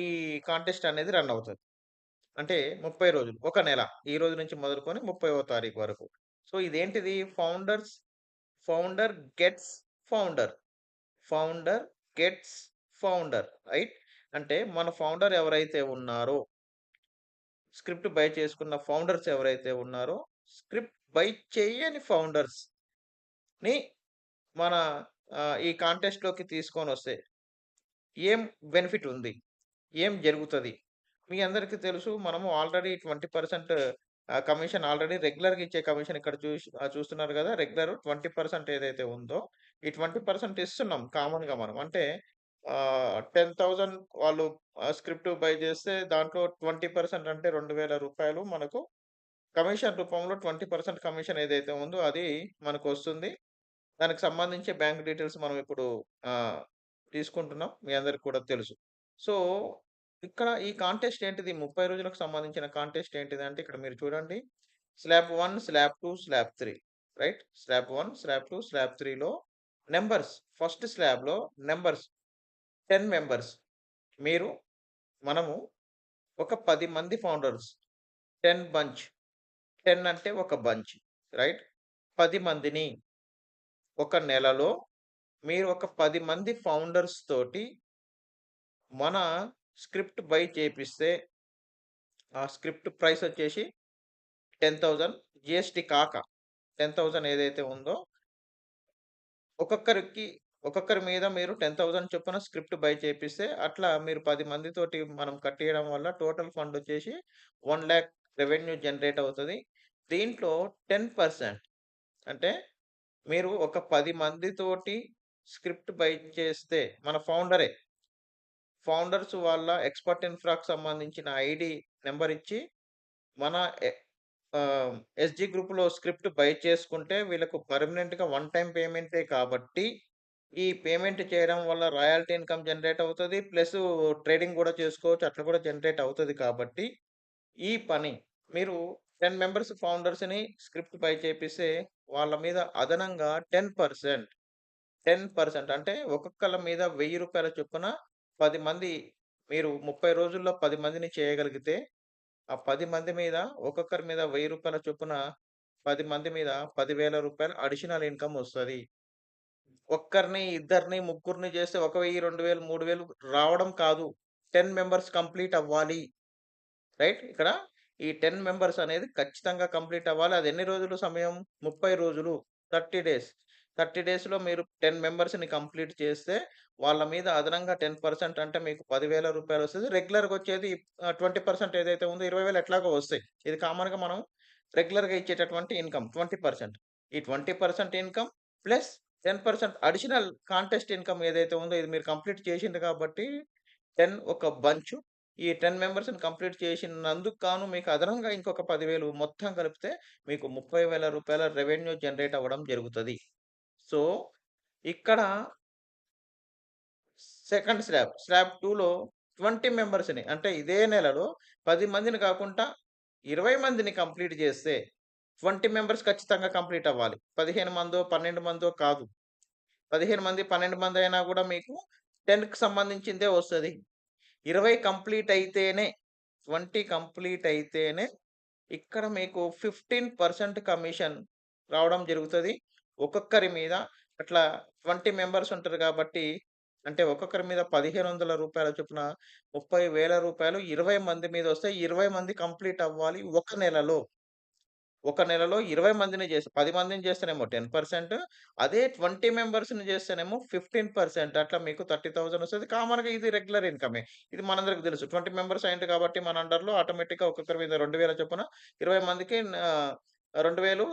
ఈ కాంటెస్ట్ అనేది రన్ అవుతుంది. అంటే 30 రోజులు, ఒక నెల, ఈ రోజు నుంచి మొదలుకొని 30వ తారీఖు వరకు. సో ఇదేంటిది, ఫౌండర్ గెట్స్ ఫౌండర్, రైట్. అంటే మన ఫౌండర్ ఎవరైతే ఉన్నారో, స్క్రిప్ట్ బై చేసుకున్న ఫౌండర్స్ ఎవరైతే ఉన్నారో, స్క్రిప్ట్ బై చేయని ఫౌండర్స్ ని మన ఈ కాంటెస్ట్ లోకి తీసుకొని వస్తే ఏం బెనిఫిట్ ఉంది, ఏం జరుగుతుంది. మీ అందరికీ తెలుసు, మనము ఆల్రెడీ 20% కమిషన్, ఆల్రెడీ రెగ్యులర్గా ఇచ్చే కమిషన్ ఇక్కడ చూస్తున్నారు కదా, రెగ్యులర్ 20% ఏదైతే ఉందో ఈ 20% ఇస్తున్నాం కామన్గా మనం. అంటే 10,000 వాళ్ళు స్క్రిప్ట్ బై చేస్తే దాంట్లో 20% అంటే 2,000 రూపాయలు మనకు కమిషన్ రూపంలో 20% కమిషన్ ఏదైతే ఉందో అది మనకు వస్తుంది. దానికి సంబంధించి బ్యాంక్ డీటెయిల్స్ మనం ఇప్పుడు తీసుకుంటున్నాం, మీ అందరికి కూడా తెలుసు. సో ఇక్కడ ఈ కాంటెస్ట్ ఏంటిది, 30 రోజులకు సంబంధించిన కాంటెస్ట్ ఏంటిది అంటే ఇక్కడ మీరు చూడండి, slab 1, slab 2, slab 3, right. Slab 1, slab 2, slab 3లో నెంబర్స్, ఫస్ట్ స్లాబ్లో నెంబర్స్ 10 మెంబర్స్, మనము ఒక 10 మంది ఫౌండర్స్, 10 బంచ్, 10 అంటే ఒక బంచ్, రైట్. 10 మందిని ఒక నెలలో మీరు ఒక 10 మంది ఫౌండర్స్ తోటి మన స్క్రిప్ట్ బై చేపిస్తే ఆ స్క్రిప్ట్ ప్రైస్ వచ్చేసి 10,000 జిఎస్టీ కాక 10,000 ఏదైతే ఉందో ఒక్కొక్కరి మీద మీరు 10,000 చొప్పున స్క్రిప్ట్ బై చేపిస్తే అట్లా మీరు 10 మందితోటి మనం కట్టేయడం వల్ల టోటల్ ఫండ్ వచ్చేసి 1 lakh రెవెన్యూ జనరేట్ అవుతుంది. దీంట్లో 10% అంటే మీరు ఒక 10 మందితోటి స్క్రిప్ట్ బై చేస్తే మన ఫౌండర్స్ వాళ్ళ ఎక్స్‌పర్ట్ ఇన్‌ఫ్రాకి సంబంధించిన ఐడీ నంబర్ ఇచ్చి మన ఎ ఎస్‌జి గ్రూప్‌లో స్క్రిప్ట్ బై చేసుకుంటే వీళ్ళకు పర్మనెంట్‌గా వన్ టైమ్ పేమెంటే కాబట్టి, ఈ పేమెంట్ చేయడం వల్ల రాయల్టీ ఇన్‌కమ్ జనరేట్ అవుతది. ప్లస్ ట్రేడింగ్ గూడా చేసుకోవచ్చు. అట్లా కూడా జనరేట్ అవుతది కాబట్టి, ఈ పని మీరు 10 మెంబర్స్ ఫౌండర్స్‌ని స్క్రిప్ట్ బై చేపిస్తే వాళ్ళ మీద అదనంగా 10%, 10% అంటే ఒక్కొక్కళ్ళ మీద రూ. 1000 చొప్పున 10 మంది మీరు 30 రోజుల్లో 10 మందిని చేయగలిగితే ఆ 10 మంది మీద ఒక్కొక్కరి మీద రూ. 1000 చొప్పున 10 మంది మీద రూ. 10,000 అడిషనల్ ఇన్‌కమ్ ఒస్తది. ఒక్కరిని, ఇద్దరిని, ముగ్గురిని చేస్తే 1,000, 2,000, 3,000 రావడం కాదు. 10 మెంబర్స్ కంప్లీట్ అవ్వాలి. రైట్? ఇక్కడ ఈ 10 మెంబర్స్ అనేది ఖచ్చితంగా కంప్లీట్ అవ్వాలి. అది ఎన్ని రోజులు సమయం? 30 రోజులు. 30 డేస్. 30 డేస్‌లో మీరు 10 మెంబర్స్‌ని కంప్లీట్ చేస్తే వాళ్ళ మీద అదనంగా 10% అంటే మీకు రూ. 10,000 వస్తది. రెగ్యులర్‌గా వచ్చేది 20% ఏదైతే ఉందో 20,000 ఎట్లాగో వస్తాయి. ఇది కామన్‌గా మనం రెగ్యులర్‌గా ఇచ్చేటటువంటి ఇన్‌కమ్ 20%. ఈ 20% income plus 10% additional contest income ఏదైతే ఉందో ఇది మీరు కంప్లీట్ చేసిండ్రు కాబట్టి 10 ఒక బంచు. ఈ 10 మెంబర్స్‌ని కంప్లీట్ చేసినందుకు గాను మీకు అదనంగా ఇంకొక 10,000 మొత్తం కలిపితే మీకు రూ. 30,000 రెవెన్యూ జనరేట్ అవ్వడం జరుగుతది. సో, ఇక్కడ సెకండ్ స్లాబ్ 2లో 20 మెంబర్స్‌ని అంటే ఇదే నెలలో 10 మందిని కాకుండా 20 మందిని కంప్లీట్ చేస్తే 20 మెంబర్స్ ఖచ్చితంగా కంప్లీట్ అవ్వాలి. 15 మందో, 12 మందో కాదు. 15 మంది, 12 మంది అయినా కూడా మీకు 10కి సంబంధించిందే వస్తది. 20 కంప్లీట్ అయితేనే 20 కంప్లీట్ అయితేనే ఇక్కడ మీకు 15% కమిషన్ రావడం జరుగుతది. ఒక్కొక్కరి మీద అట్లా 20 మెంబర్స్ ఉంటారు కాబట్టి, అంటే ఒక్కొక్కరి మీద రూ. 1,500 చొప్పున రూ. 30,000 20 మంది మీద వస్తాయి. 20 మంది కంప్లీట్ అవ్వాలి ఒక నెలలో. ఒక నెలలో 20 మందిని చేసి 10 మందిని చేస్తేనేమో 10%, అదే 20 మెంబర్స్‌ని చేస్తేనేమో 15% అట్లా మీకు 30,000 వస్తది. కామన్‌గా ఇది రెగ్యులర్ ఇన్‌కమే. ఇది మనందరికి తెలుసు. 20 మెంబర్స్ అయిండ్రు కాబట్టి మన అండర్‌లో ఆటోమేటిక్‌గా ఒక్కొక్కరి మీద 2,000 చొప్పున 20 మందికి 2,000 రూ.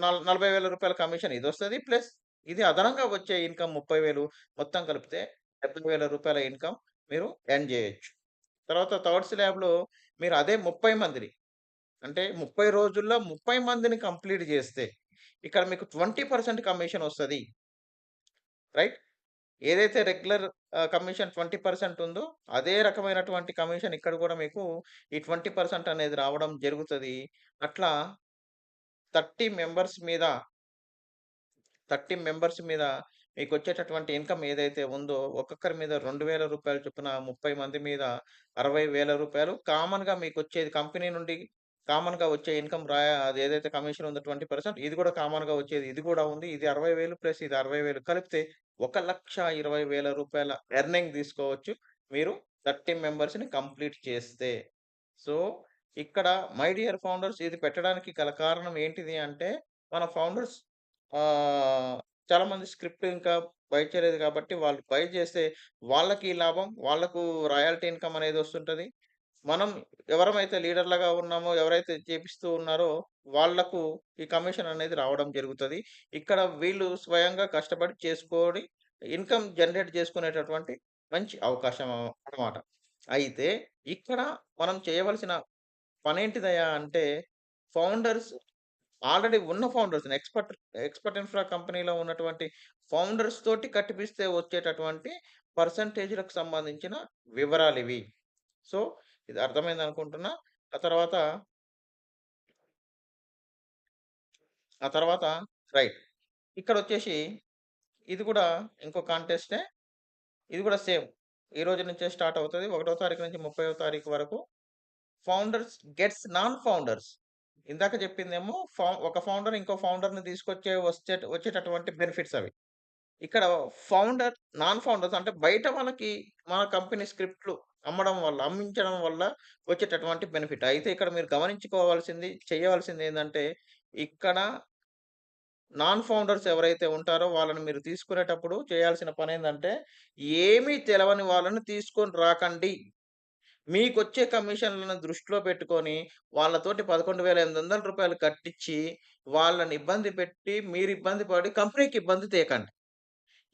40,000 కమిషన్ ఇదొస్తది. ప్లస్ ఇది అదనంగా వచ్చే ఇన్‌కమ్ 30,000 మొత్తం కలిపితే రూ. 70,000 ఇన్‌కమ్ మీరు ఎర్న్ జేయొచ్చు. తర్వాత థర్డ్ స్లాబ్‌లో మీరు అదే 30 మందిని అంటే 30 రోజుల్లో 30 మందిని కంప్లీట్ జేస్తే, ఇక్కడ మీకు 20% కమిషన్ ఒస్తది. రైట్? ఏదైతే రెగ్యులర్ కమిషన్ 20% ఉందో, అదే రకమైనటువంటి కమిషన్ ఇక్కడ గూడా మీకు ఈ 20% అనేది రావడం జరుగుతది. అట్లా 30 మెంబర్స్ మీద 30 మెంబర్స్ మీద మీకొచ్చేటటువంటి ఇన్‌కమ్ ఏదైతే ఉందో, ఒక్కొక్కరి మీద రూ. 2,000 చొప్పున 30 మంది మీద రూ. 60,000 కామన్‌గా మీకొచ్చేది కంపెనీ నుండి కామన్‌గా వచ్చే ఇన్‌కమ్ అదేదైతే కమిషన్ ఉందో 20% ఇది గూడా కామన్‌గా వచ్చేది. ఇది గూడా ఉంది. ఇది 60,000 ప్లస్ ఇది 60,000 కలిపితే రూ. 1,20,000 ఎర్నింగ్ తీసుకోవచ్చు. మీరు 30 మెంబర్స్‌ని కంప్లీట్ చేస్తే. సో, ఇక్కడ మై డియర్ ఫౌండర్స్ ఇది పెట్టడానికి గల కారణం ఏంటిది అంటే, మన ఫౌండర్స్ చాలామంది స్క్రిప్ట్ ఇంకా బై చేయలేదు కాబట్టి, వాళ్ళు బై చేస్తే వాళ్ళకి లాభం, వాళ్ళకు రాయల్టీ ఇన్‌కమ్ అనేది వస్తుంటది. మనం ఎవరమైతే లీడర్‌లుగా ఉన్నామో, ఎవరైతే చేపిస్తూ ఉన్నారో వాళ్ళకు ఈ కమిషన్ అనేది రావడం జరుగుతది. ఇక్కడ వీళ్ళు స్వయంగా కష్టపడి చేసుకొని ఇన్‌కమ్ జనరేట్ చేసుకునేటటువంటి మంచి అవకాశం అన్నమాట. అయితే ఇక్కడ మనం చేయవలసిన పనేంటిదయ్యా అంటే ఫౌండర్స్ ఆల్రెడీ ఉన్న ఫౌండర్స్‌ని ఎక్స్‌పర్ట్ ఇన్‌ఫ్రా కంపెనీలో ఉన్నటువంటి ఫౌండర్స్ తోటి కట్టిపిస్తే వచ్చేటటువంటి పర్సెంటేజ్‌లకు సంబంధించిన వివరాలివి. సో, ఇది అర్థమైందనుకుంటున్నా. ఆ తర్వాత, ఆ తర్వాత రైట్. ఇక్కడొచ్చేసి ఇది కూడా ఇంకో కాంటెస్టే. ఇది కూడా సేమ్. ఈ రోజు నుంచే స్టార్ట్ అవుతది. 1 తారీఖు నుంచి 30 తారీఖు వరకు. Founders gets non founders. ఇందాక చెప్పిందేమో ఒక ఫౌండర్ ఇంకో ఫౌండర్‌ని వచ్చేటటువంటి బెనిఫిట్స్ అవి. ఇక్కడ నాన్ ఫౌండర్స్ అంటే బయట వాళ్ళకి మన కంపెనీ స్క్రిప్ట్‌లు అమ్మించడం వల్ల వచ్చేటటువంటి బెనిఫిట్. అయితే ఇక్కడ మీరు చేయవలసిందేందంటే, ఇక్కడ నాన్ ఫౌండర్స్ ఎవరైతే ఉంటారో వాళ్ళని మీరు తీసుకునేటప్పుడు చేయాల్సిన పనేందంటే, ఏమీ తెలవని వాళ్ళని తీసుకొని రాకండి. మీకొచ్చే కమిషన్‌లను దృష్టిలో పెట్టుకొని, వాళ్ళతోటి రూ. 11,800 కట్టించి, వాళ్ళని ఇబ్బంది పెట్టి, మీరు ఇబ్బంది పడి కంపెనీకి ఇబ్బంది తేకండి.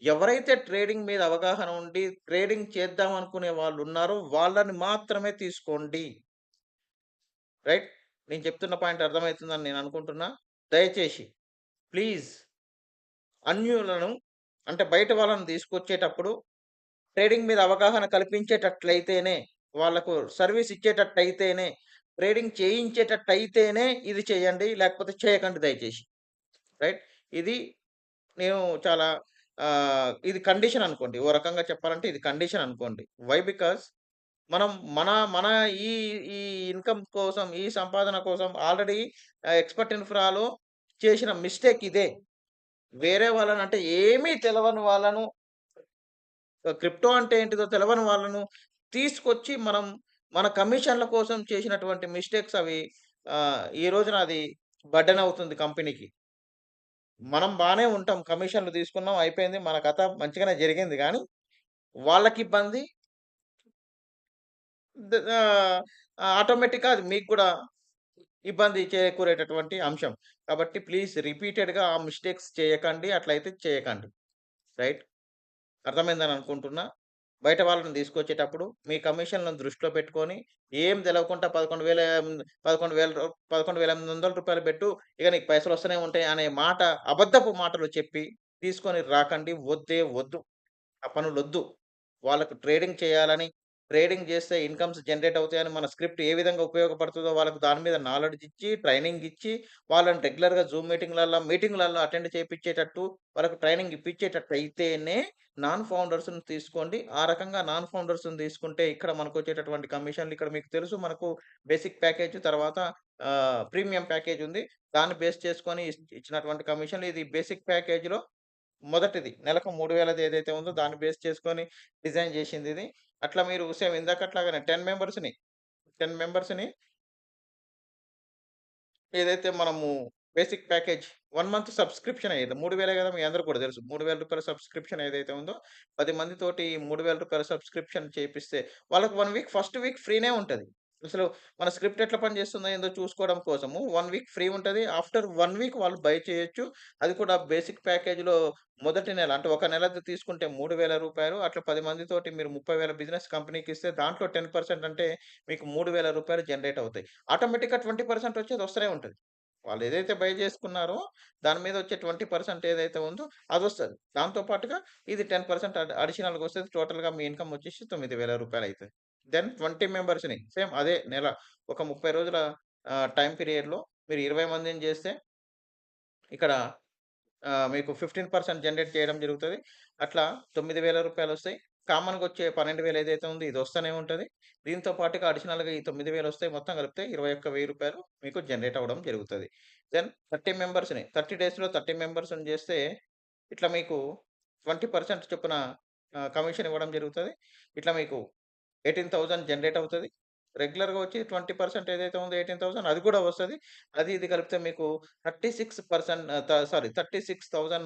ఎవరైతే ట్రేడింగ్ మీద అవగాహన ఉండి, ట్రేడింగ్ చేద్దాం అనుకునే వాళ్ళున్నారో వాళ్ళని మాత్రమే తీసుకోండి. రైట్? నేను చెప్తున్న పాయింట్ అర్థమైతుందని నేను అనుకుంటున్నా. దయచేసి ప్లీజ్ అన్యులను అంటే బయట వాళ్ళని తీసుకొచ్చేటప్పుడు ట్రేడింగ్ మీద అవగాహన కల్పించేటట్లయితేనే, వాళ్ళకు సర్వీస్ ఇచ్చేటట్టయితేనే, ట్రేడింగ్ చేయించేటట్టయితేనే ఇది చేయండి. లేకపోతే చేయకండి దయచేసి. రైట్? ఇది నేను చాలా ఇది కండిషన్ అనుకోండి. ఓ రకంగా చెప్పాలంటే ఇది కండిషన్ అనుకోండి. వై? బికాజ్ మనం మన మన ఈ ఈ ఇన్‌కమ్ కోసం, ఈ సంపాదన కోసం ఆల్రెడీ ఎక్స్‌పర్ట్ ఇన్‌ఫ్రాలో చేసిన మిస్టేక్ ఇదే. వేరే వాళ్ళనంటే ఏమీ తెలవని వాళ్ళను క్రిప్టో అంటే ఏంటిదో తెలవని వాళ్ళను తీసుకొచ్చి మనం మన కమిషన్‌ల కోసం చేసినటువంటి మిస్టేక్స్ అవి ఈ రోజున అది బర్డెన్ అవుతుంది కంపెనీకి. మనం బానే ఉంటాం. కమిషన్‌లు తీసుకున్నాం అయిపోయింది. మన కథ మంచిగానే జరిగింది గానీ, వాళ్ళకిబ్బంది ఆటోమేటిక్‌గా అది మీకు కూడా ఇబ్బంది చేకూరేటటువంటి అంశం. కాబట్టి ప్లీజ్ రిపీటెడ్‌గా ఆ మిస్టేక్స్ చేయకండి. అట్లయితే చేయకండి. రైట్? అర్థమైందని అనుకుంటున్నా. బయట వాళ్ళని తీసుకొచ్చేటప్పుడు మీ కమిషన్‌లను దృష్టిలో పెట్టుకొని, ఏం తెలవకుండా 11,000 11,800 పెట్టు, ఇక నీకు పైసలొస్తూనే ఉంటాయి అనే మాట అబద్ధపు మాటలు చెప్పి తీసుకొని రాకండి. వద్దే వద్దు. ఆ పనులొద్దు. వాళ్ళకు ట్రేడింగ్ చేయాలని, ట్రేడింగ్ చేస్తే ఇన్‌కమ్స్ జనరేట్ అవుతాయని మన స్క్రిప్ట్ ఏ విధంగా ఉపయోగపడుతదో వాళ్ళకి దాని మీద నాలెడ్జ్ ఇచ్చి, ట్రైనింగ్ ఇచ్చి, వాళ్ళని రెగ్యులర్‌గా జూమ్ మీటింగ్‌లలో అటెండ్ చేపిచ్చేటట్టు, వాళ్ళకి ట్రైనింగ్ ఇప్పించేటట్టు అయితేనే నాన్ ఫౌండర్స్‌ని తీసుకోండి. ఆ రకంగా నాన్ ఫౌండర్స్‌ని తీసుకుంటే ఇక్కడ మనకొచ్చేటటువంటి కమిషన్‌లు ఇక్కడ మీకు తెలుసు మనకు బేసిక్ ప్యాకేజ్ తర్వాత ప్రీమియం ప్యాకేజ్ ఉంది. దాన్ని బేస్ చేసుకొని ఇచ్చినటువంటి కమిషన్‌లు ఇది బేసిక్ ప్యాకేజ్‌లో మొదటిది. నెలకు 3000 ఏదైతే ఉందో దాన్ని బేస్ చేసుకొని డిజైన్ జేషిందిది. అట్లా మీరు సేమ్ ఇందాకట్లాగానే 10 మెంబర్స్‌ని ఏదైతే మనము బేసిక్ ప్యాకేజ్ 1 మంత్ సబ్స్క్రిప్షన్ అయ్యేది. 3000 గదా! మీ అందరికి కూడా తెలుసు. రూ. 3000 సబ్స్క్రిప్షన్ ఏదైతే ఉందో 10 మందితోటి రూ. 3000 సబ్స్క్రిప్షన్ చేపిస్తే వాళ్ళకి 1 వీక్ ఫస్ట్ వీక్ ఫ్రీనే ఉంటది. అసలు మన స్క్రిప్ట్ ఎట్లా పనిచేస్తుందో ఏందో చూసుకోవడం కోసము 1 వీక్ ఫ్రీ ఉంటది. ఆఫ్టర్ 1 వీక్ వాళ్ళు బై చేయొచ్చు. అది కూడా బేసిక్ ప్యాకేజ్‌లో మొదటి నెల అంటే ఒక నెలది తీసుకుంటే రూ. 3000 అట్లా 10 మందితోటి మీరు 30,000 బిజినెస్ కంపెనీకిస్తే దాంట్లో 10% అంటే మీకు రూ. 3000 జనరేట్ అవుతాయి. ఆటోమేటిక్‌గా 20% వచ్చేది వస్తూనే ఉంటది. వాళ్ళేదైతే బై చేసుకున్నారో, దాని మీద వచ్చే 20% ఏదైతే ఉందో అదొస్తది. దాంతో పాటుగా ఇది 10% అడిషనల్‌గొస్తది. టోటల్‌గా మీ ఇన్‌కమ్ వచ్చేసి రూ. 9,000 అయితది. దెన్ 20 మెంబర్స్‌ని సేమ్ అదే నెల ఒక 30 రోజుల టైమ్ పీరియడ్‌లో మీరు 20 మందిని చేస్తే ఇక్కడ మీకు 15% జనరేట్ చేయడం జరుగుతది. అట్లా రూ. 9,000 వస్తాయి. కామన్‌గా వచ్చే 12,000 ఏదైతే ఉందో ఇది వస్తూనే ఉంటది. దీంతో పాటుగా అడిషనల్‌గా ఈ 9,000 వస్తాయి. మొత్తం కలిపితే రూ. 21,000 మీకు జనరేట్ అవ్వడం జరుగుతది. దెన్ 30 మెంబర్స్‌ని 30 డేస్‌లో 30 మెంబర్స్‌ని చేస్తే ఇట్లా మీకు 20% చొప్పున కమిషన్ ఇవ్వడం జరుగుతది. ఇట్లా మీకు 18,000 జనరేట్ అవుతది. రెగ్యులర్‌గా వచ్చి 20% ఏదైతే ఉందో 18,000 అది కూడా వస్తది. అది ఇది కలిపితే మీకు 36% సారీ 36,000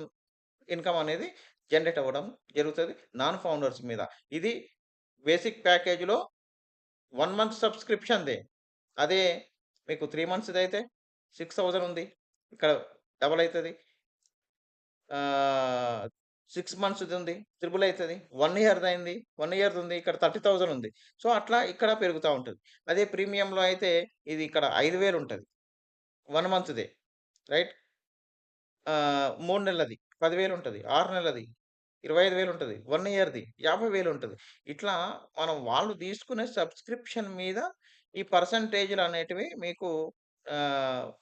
ఇన్‌కమ్ అనేది జనరేట్ అవ్వడం జరుగుతది. నాన్ ఫౌండర్స్ మీద. ఇది బేసిక్ ప్యాకేజ్‌లో 1 మంత్ సబ్స్క్రిప్షన్‌దే. అదే మీకు 3 మంత్స్‌దయితే 6,000 ఉంది. ఇక్కడ డబుల్ అయితది. ఆహ్, 6 మంత్స్‌దుంది. త్రిబుల్ అయితది. 1 ఇయర్‌దయింది. 1 ఇయర్‌దుంది. ఇక్కడ 30,000 ఉంది. సో, అట్లా ఇక్కడ పెరుగుతా ఉంటది. అదే ప్రీమియంలో అయితే ఇది ఇక్కడ 5,000 ఉంటది. 1 మంత్‌దే. రైట్? 3 నెలలది 10,000 ఉంటది. 6 నెలలది 25,000 ఉంటది. 1 ఇయర్‌ది 50,000 ఉంటది. ఇట్లా మనం వాళ్ళు తీసుకునే సబ్స్క్రిప్షన్ మీద ఈ పర్సెంటేజ్‌లనేటివి మీకు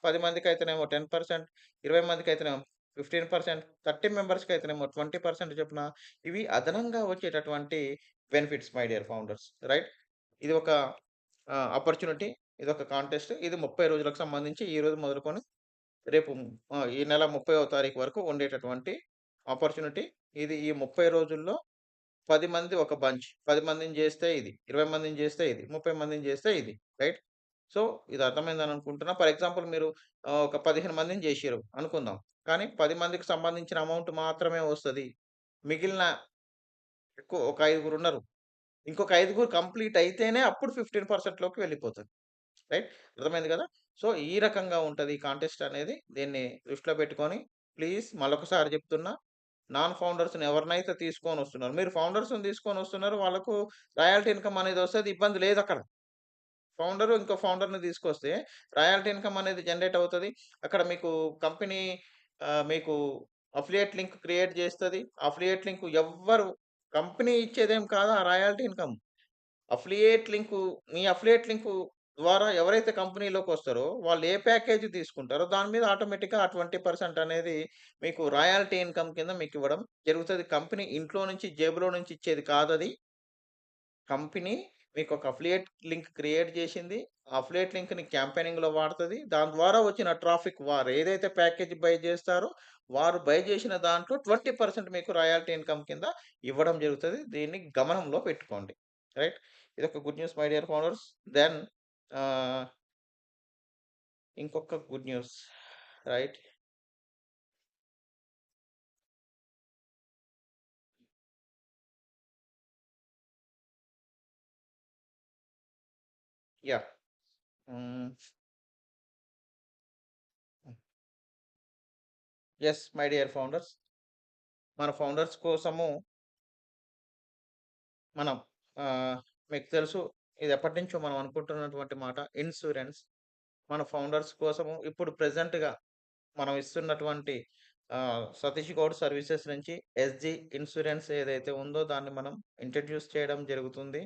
10 మందికైతేనేమో 10%, 20 మందికైతేనేమో 15%, 30 మెంబర్స్‌కైతేనేమో 20% చొప్పున ఇవి అదనంగా వచ్చేటటువంటి benefits my dear founders. Right? ఇది ఒక ఆపర్చునిటీ. ఇదొక కాంటెస్ట్. ఇది 30 రోజులకు సంబంధించి ఈరోజు మొదలుకొని రేపు ఈ నెల 30వ తారీఖు వరకు ఉండేటటువంటి ఆపర్చునిటీ. ఇది ఈ 30 రోజుల్లో 10 మంది ఒక బంచ్. 10 మందిని జేస్తే ఇది. 20 మందిని జేస్తే ఇది. 30 మందిని జేస్తే ఇది. రైట్? సో, ఇది అర్థమైందని అనుకుంటున్నా. ఫర్ ఎగ్జాంపుల్ మీరు ఒక 15 మందిని జేషిర్రు అనుకుందాం. కానీ 10 మందికి సంబంధించిన అమౌంట్ మాత్రమే వస్తది. మిగిలిన ఒక ఐదుగురున్నారు. ఇంకొక ఐదుగురు కంప్లీట్ అయితేనే అప్పుడు 15% లోకి వెళ్ళిపోతది. రైట్? అర్థమైంది గదా! సో, ఈ రకంగా ఉంటది ఈ కాంటెస్ట్ అనేది. దీన్ని దృష్టిలో పెట్టుకొని ప్లీజ్ మళ్ళొకసారి జెప్తున్నా. నాన్ ఫౌండర్స్‌ని ఎవరినైతే తీసుకొనొస్తున్నారో మీరు ఫౌండర్స్‌ని తీసుకొనొస్తున్నారు. వాళ్ళకు రాయల్టీ ఇన్‌కమ్ అనేది వస్తది. ఇబ్బంది లేదక్కడ. ఫౌండరు ఇంకో ఫౌండర్‌ని తీసుకొస్తే రాయల్టీ ఇన్‌కమ్ అనేది జనరేట్ అవుతది. అక్కడ మీకు కంపెనీ మీకు అఫిలియేట్ లింక్ క్రియేట్ చేస్తది. అఫిలియేట్ లింక్ ఎవ్వరు కంపెనీ ఇచ్చేదేం కాదు ఆ రాయల్టీ ఇన్‌కమ్. అఫిలియేట్ లింకు మీ అఫిలియేట్ లింకు ద్వారా ఎవరైతే కంపెనీలోకొస్తారో వాళ్ళు ఏ ప్యాకేజ్ తీసుకుంటారో దాని మీద ఆటోమేటిక్‌గా ఆ 20% అనేది మీకు రాయల్టీ ఇన్‌కమ్ కింద మీకివ్వడం జరుగుతది. కంపెనీ ఇంట్లో నుంచి జేబులో నుంచి ఇచ్చేది కాదది. కంపెనీ మీకొక అఫిలియేట్ లింక్ క్రియేట్ జేసింది. ఆ అఫిలియేట్ లింక్‌ని క్యాంపెయినింగ్‌లో వాడతది. దాని ద్వారా వచ్చిన ట్రాఫిక్ వారేదైతే ప్యాకేజ్ బై జేస్తారో, వారు బై జేసిన దాంట్లో 20% మీకు రాయల్టీ ఇన్‌కమ్ కింద ఇవ్వడం జరుగుతది. దీన్ని గమనంలో పెట్టుకోండి. రైట్. ఇదొక good news my dear founders. Then ah, ఇంకొక good news. Right. Yeah! Hmm. Yes my dear founders. మన ఫౌండర్స్ కోసము మనం ఆహ్, మీకు తెలుసు ఇది ఎప్పటినుంచో మనం అనుకుంటున్నటువంటి మాట ఇన్సూరెన్స్. మన ఫౌండర్స్ కోసము ఇప్పుడు ప్రెజెంట్‌గా మనం ఇస్తున్నటువంటి సతీష్ గౌడ్ సర్వీసెస్ నుంచి ఎస్‌జి ఇన్సూరెన్స్ ఏదైతే ఉందో దాన్ని మనం ఇంట్రొడ్యూస్ చేయడం జరుగుతుంది.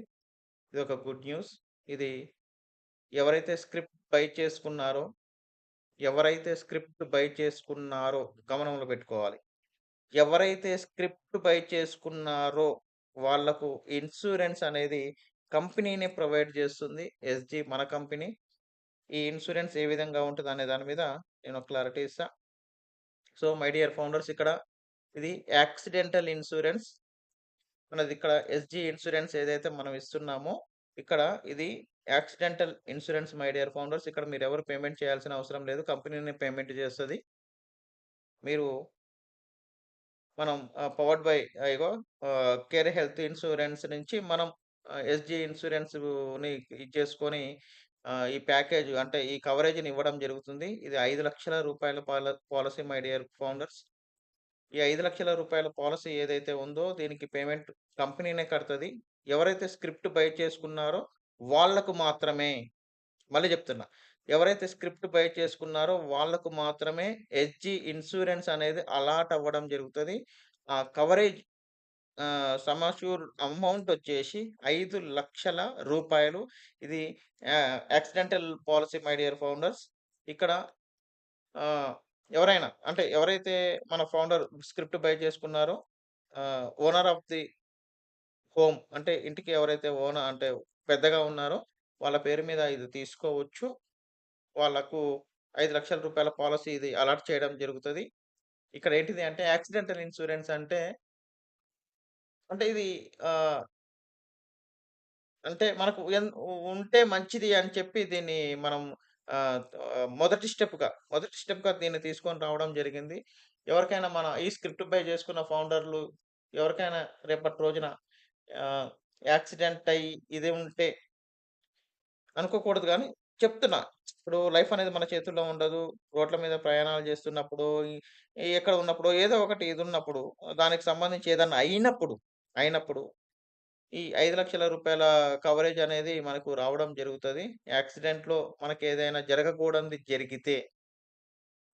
ఇదొక గుడ్ న్యూస్. ఇది ఎవరైతే స్క్రిప్ట్ బై చేసుకున్నారో, ఎవరైతే స్క్రిప్ట్ బై చేసుకున్నారో గమనంలో పెట్టుకోవాలి. ఎవరైతే స్క్రిప్ట్ బై చేసుకున్నారో వాళ్ళకు ఇన్సూరెన్స్ అనేది కంపెనీనే ప్రొవైడ్ చేస్తుంది. ఎస్‌జి మన కంపెనీ. ఈ ఇన్సూరెన్స్ ఏ విధంగా ఉంటదనే దాని మీద నేను క్లారిటీ ఇస్తా. సో, మై డియర్ ఫౌండర్స్ ఇక్కడ ఇది యాక్సిడెంటల్ ఇన్సూరెన్స్. మనదిక్కడ ఎస్‌జి ఇన్సూరెన్స్ ఏదైతే మనం ఇస్తున్నామో, ఇక్కడ ఇది accidental insurance my dear founders. ఇక్కడ మీరెవరు పేమెంట్ చేయాల్సిన అవసరం లేదు. కంపెనీనే పేమెంట్ చేస్తది. మీరు మనం powered by ego care health insurance నుంచి మనం ఎస్‌జి ఇన్సూరెన్స్‌ని ఇది చేసుకొని ఈ ప్యాకేజ్ అంటే ఈ కవరేజ్‌ని ఇవ్వడం జరుగుతుంది. ఇది రూ. 5,00,000 పాలిసీ మై డియర్ ఫౌండర్స్. ఈ రూ. 5,00,000 పాలిసీ ఏదైతే ఉందో దీనికి పేమెంట్ కంపెనీనే కడతది. ఎవరైతే స్క్రిప్ట్ బై చేసుకున్నారో వాళ్ళకు మాత్రమే, మళ్ళీ చెప్తున్నా. ఎవరైతే స్క్రిప్ట్ బై చేసుకున్నారో వాళ్ళకు మాత్రమే ఎస్‌జి ఇన్సూరెన్స్ అనేది అలాట్ అవ్వడం జరుగుతది. ఆ కవరేజ్ సమ్ అష్యూర్డ్ అమౌంట్ వచ్చేసి రూ. 5,00,000. ఇది accidental policy my dear founders. ఇక్కడ ఆహ్, ఎవరైనా అంటే ఎవరైతే మన ఫౌండర్ స్క్రిప్ట్ బై చేసుకున్నారో ఓనర్ ఆఫ్ ది హోమ్ అంటే ఇంటికి ఎవరైతే అంటే పెద్దగా ఉన్నారో వాళ్ళ పేరు మీద ఇది తీసుకోవచ్చు. వాళ్ళకు రూ. 5,00,000 పాలిసీ ఇది అలాట్ చేయడం జరుగుతది. ఇక్కడ ఏంటిది అంటే యాక్సిడెంటల్ ఇన్స్యూరెన్స్ అంటే, అంటే ఇది ఆహ్, అంటే మనకు ఉంటే మంచిది అని చెప్పి దీన్ని మనం మొదటి స్టెప్‌గా దీన్ని తీసుకొని రావడం జరిగింది. ఎవరికైనా మన ఈ స్క్రిప్ట్ బై చేసుకున్న ఫౌండర్‌లు ఎవరికైనా రేపటి రోజున ఆహ్, యాక్సిడెంట్ అయ్యి ఇది ఉంటే అనుకోకూడదు గానీ, చెప్తున్నా. ఇప్పుడు లైఫ్ అనేది మన చేతుల్లో ఉండదు. రోడ్ల మీద ప్రయాణాలు చేస్తున్నప్పుడు, ఎక్కడ ఉన్నప్పుడో ఏదో ఒకటి ఇదున్నప్పుడు, దానికి సంబంధించి ఏదన్నా అయినప్పుడు ఈ రూ. 5,00,000 కవరేజ్ అనేది మనకు రావడం జరుగుతది. యాక్సిడెంట్‌లో మనకేదైనా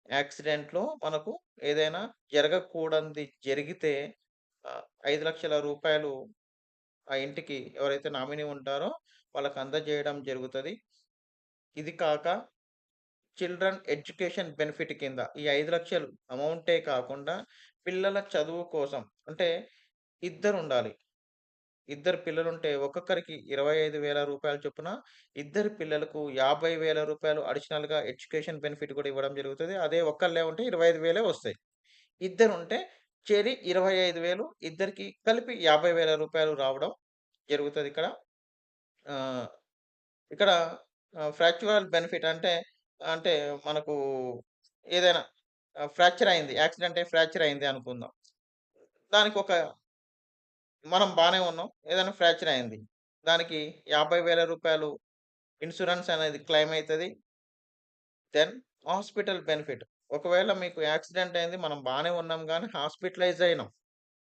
యాక్సిడెంట్‌లో మనకు ఏదైనా జరగకూడంది జరిగితే రూ. 5,00,000 ఆ ఇంటికి ఎవరైతే నామినీ ఉంటారో వాళ్ళకి అందజేయడం జరుగుతది. ఇది కాక చిల్డ్రన్ ఎడ్యుకేషన్ బెనిఫిట్ కింద ఈ 5,00,000 అమౌంటే కాకుండా పిల్లల చదువు కోసం అంటే ఇద్దరుండాలి. ఇద్దరు పిల్లలుంటే ఒక్కొక్కరికి రూ. 25,000 చొప్పున ఇద్దరు పిల్లలకు రూ. 50,000 అడిషనల్‌గా ఎడ్యుకేషన్ బెనిఫిట్ కూడా ఇవ్వడం జరుగుతది. అదే ఒక్కళ్ళే ఉంటే 25,000 వస్తాయి. ఇద్దరుంటే చెరి 25,000 ఇద్దరికి కలిపి రూ. 50,000 రావడం జరుగుతదిక్కడ. ఆహ్, ఇక్కడ ఫ్రాక్చరల్ బెనిఫిట్ అంటే, అంటే మనకు ఏదైనా ఫ్రాక్చర్ అయింది. యాక్సిడెంట్ అయ్యి ఫ్రాక్చర్ అయింది అనుకుందాం. దానికొక మనం బానే ఉన్నాం. ఏదైనా ఫ్రాక్చర్ అయింది. దానికి రూ. 50,000 ఇన్స్యూరెన్స్ అనేది క్లెయిమ్ అయితది. Then hospital benefit. ఒకవేళ మీకు యాక్సిడెంట్ అయింది. మనం బానే ఉన్నాం గానీ హాస్పిటలైజ్ అయినాం.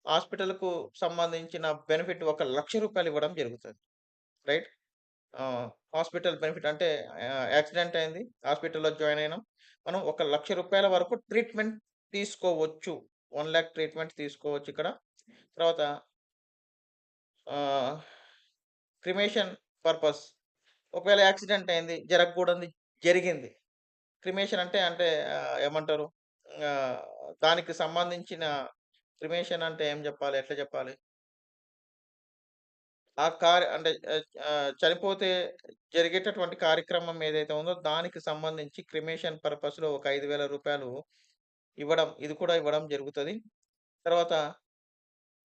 హాస్పిటల్‌కు సంబంధించిన బెనిఫిట్ ఒక రూ. 1,00,000 ఇవ్వడం జరుగుతది. రైట్? ఆహ్, హాస్పిటల్ బెనిఫిట్ అంటే యాక్సిడెంట్ అయింది. హాస్పిటల్‌లో జాయిన్ అయినాం. మనం ఒక రూ. 1,00,000 వరకు ట్రీట్‌మెంట్ తీసుకోవచ్చు. 1,00,000 ట్రీట్‌మెంట్ తీసుకోవచ్చు ఇక్కడ. తర్వాత ఆహ్, క్రిమేషన్ పర్పస్ ఒకవేళ యాక్సిడెంట్ అయింది. జరగకూడనిది జరిగింది. క్రిమేషన్ అంటే ఏమంటారు? ఆహ్, దానికి సంబంధించిన క్రిమేషన్ అంటే ఏం జెప్పాలి? ఎట్లా జెప్పాలి? ఆ అంటే చనిపోతే జరిగేటటువంటి కార్యక్రమం ఏదైతే ఉందో దానికి సంబంధించి క్రిమేషన్ పర్పస్‌లో ఒక రూ. 5,000 ఇవ్వడం ఇది కూడా ఇవ్వడం జరుగుతది. తర్వాత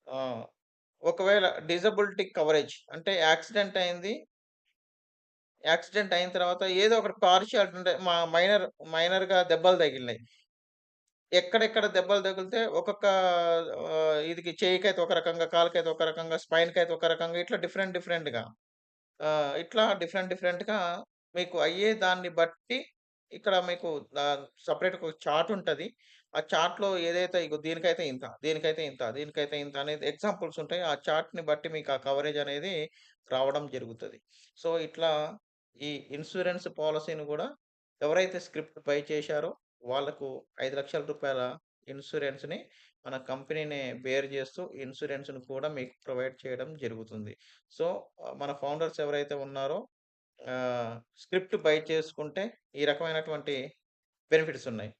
ఆహ్, ఒకవేళ డిజబిలిటీ కవరేజ్ అంటే యాక్సిడెంట్ అయిన తర్వాత ఏదో ఒకటి పార్షియాలిటీ అంటే మైనర్‌గా దెబ్బలు తగిలినాయి. ఎక్కడెక్కడ దెబ్బలు తగిలితే ఒక్కొక్క ఇదికి చెయ్యికైతే ఒక రకంగా, కాలుకైతే ఒక రకంగా, స్పైన్‌కైతే ఒక రకంగా ఇట్లా డిఫరెంట్‌గా ఇట్లా డిఫరెంట్‌గా మీకు అయ్యే దాన్ని బట్టి ఇక్కడ మీకు సెపరేట్‌గా ఒక చార్ట్ ఉంటది. ఆ చార్ట్‌లో ఏదైతే ఇగో దీనికైతే ఇంత, దీనికైతే ఇంత, దీనికైతే ఇంత అనేది ఎగ్జాంపుల్స్ ఉంటాయి. ఆ చార్ట్‌ని బట్టి మీకు ఆ కవరేజ్ అనేది రావడం జరుగుతది. సో, ఇట్లా ఈ ఇన్స్యూరెన్స్ పాలిసీని గూడా ఎవరైతే స్క్రిప్ట్ బై చేశారో వాళ్ళకు రూ. 5,00,000 ఇన్స్యూరెన్స్‌ని మన కంపెనీనే బేర్ చేస్తూ ఇన్స్యూరెన్స్‌ని కూడా మీకు ప్రొవైడ్ చేయడం జరుగుతుంది. సో, మన ఫౌండర్స్ ఎవరైతే ఉన్నారో స్క్రిప్ట్ బై చేసుకుంటే ఈ రకమైనటువంటి బెనిఫిట్స్ ఉన్నాయి.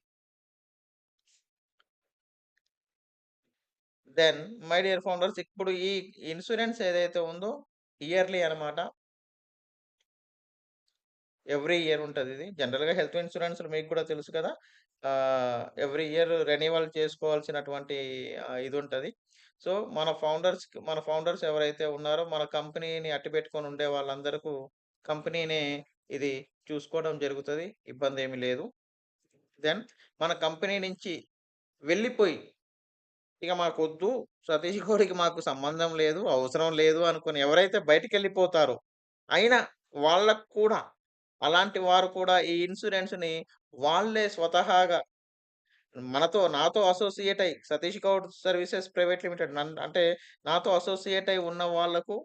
దెన్ మై డియర్ ఫౌండర్స్ ఇప్పుడు ఈ ఇన్స్యూరెన్స్ ఏదైతే ఉందో ఇయర్‌లీ అనమాట. ఎవ్రీ ఇయర్ ఉంటదిది. జనరల్‌గా హెల్త్ ఇన్స్యూరెన్స్‌లు మీకు కూడా తెలుసు కదా! ఎవ్రీ ఇయర్ రెన్యువల్ చేసుకోవాల్సినటువంటి ఇదుంటది. సో, మన ఫౌండర్స్ ఎవరైతే ఉన్నారో మన కంపెనీని అట్టిపెట్టుకొని ఉండే వాళ్ళందరకు కంపెనీనే ఇది చూసుకోవడం జరుగుతది. ఇబ్బందేమీ లేదు. దెన్ మన కంపెనీ నుంచి వెళ్ళిపోయి, ఇక మాకొద్దు సతీష్ గౌడ్‌కి మాకు సంబంధం లేదు, అవసరం లేదు అనుకుని ఎవరైతే బయటికెళ్ళిపోతారో, అయినా వాళ్ళకి కూడా అలాంటి వారు కూడా ఈ ఇన్స్యూరెన్స్‌ని వాళ్ళే స్వతహాగా నాతో అసోసియేట్ అయ్యి Satish Goud services private limited అంటే నాతో అసోసియేట్ అయ్యి ఉన్న వాళ్ళకు